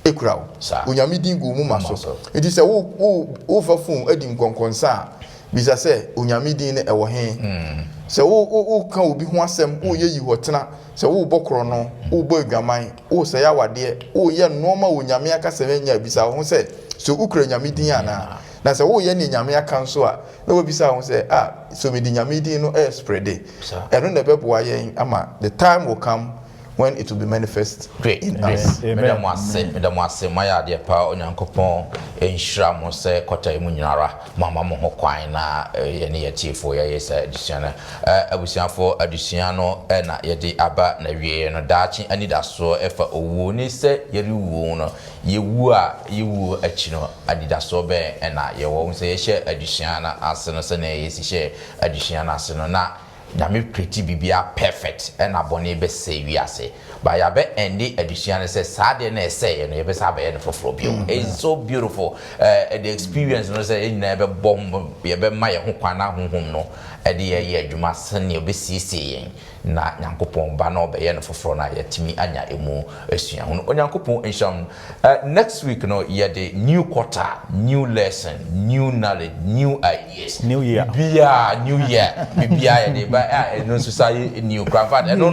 ekura wo onyame din gu mu maso it is wo fafun adi nkonkonsa bisa se onyame din ne ewo he se wo ka obi ho asem wo ye yi hotena se wo bokoro no wo bo adwaman wo se ya wade wo ye noma onyame aka se nya bisa wo se so ukura nyame din ana na se wo ye ne nyame aka nso a na wo bisa ho se so me di nyame din no spread eno na beboa yen ama the time will come when it will be manifest great in us. Madam was my dear pa onyankopon enhira mo se kota emu nyinara mama mo ho kwan na ye ne yetiefo ye yesa adusua abusuafo adusua no na ye de aba na wie no daachi anidaso efa owu ni se ye riwu no yewu a yewu achi no anidaso be na ye wo se ye hye adusua na ase no se na ye si hye adusua na ase no na nyame pretty bibia perfect and abone be say we ase ba ya be endi addition say sade na say no ye be say be no for bio it's so beautiful the experience no say na be bomb ye be ma ye ho kwana honhom no e de ye adwuma sene be sisi yen na nyankopon ba no be ye no foforo na yetimi anya emu asua ho onyankopon ensham next week no ye the new quarter, new lesson, new knowledge, new ideas, new year bibia ye de no society new grandfather no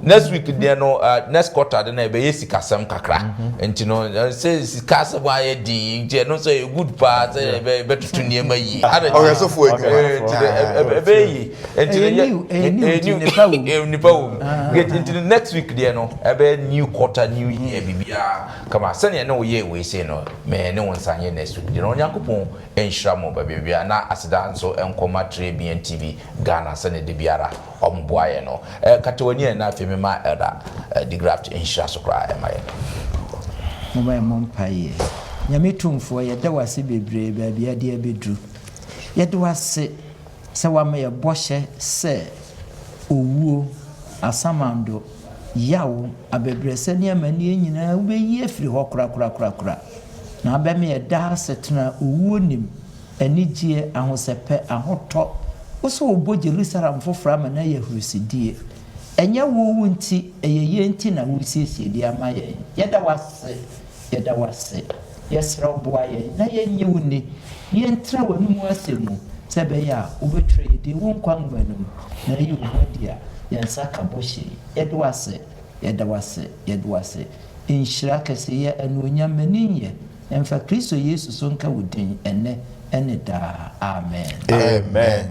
next week there no next quarter then e be yesikasam kakra enti no say sikasam wa ye di je no say good part be tutu niema yi okay so for be yi enti nipa wo get into next week there no e be new quarter new year bibia kama sane no ye we say no me ne won sanye next week there onyankopon enhira mo ba bibia na asida nso enkoma Trebian TV Ghana sane de biara omboaye no katawani na afemi ma elda the graft enhira so kra e maye mama mompaye nyame tumfo ye da wase bebre ba bia de abedru ye de wase se wa me ye bohye se owuo asamando yawo abebrese ne amani nyina ubeyi afiri ho kura na ba me ye da setena owuo nim anigie ahosepe ahoto woso obo Jerusalem fofora ma na yahurusidie enya wo nti eyeye nti na wo siesie di amaye yeda wase yesra oboaye na yenye woni yentra wanu asemu sebe ya obetwe di won kwangbanu na yi obadia yensa kaboshi yeda wase inshira kase ya anunya maninye emfa Kristo Yesu so nka wodin ene da amen amen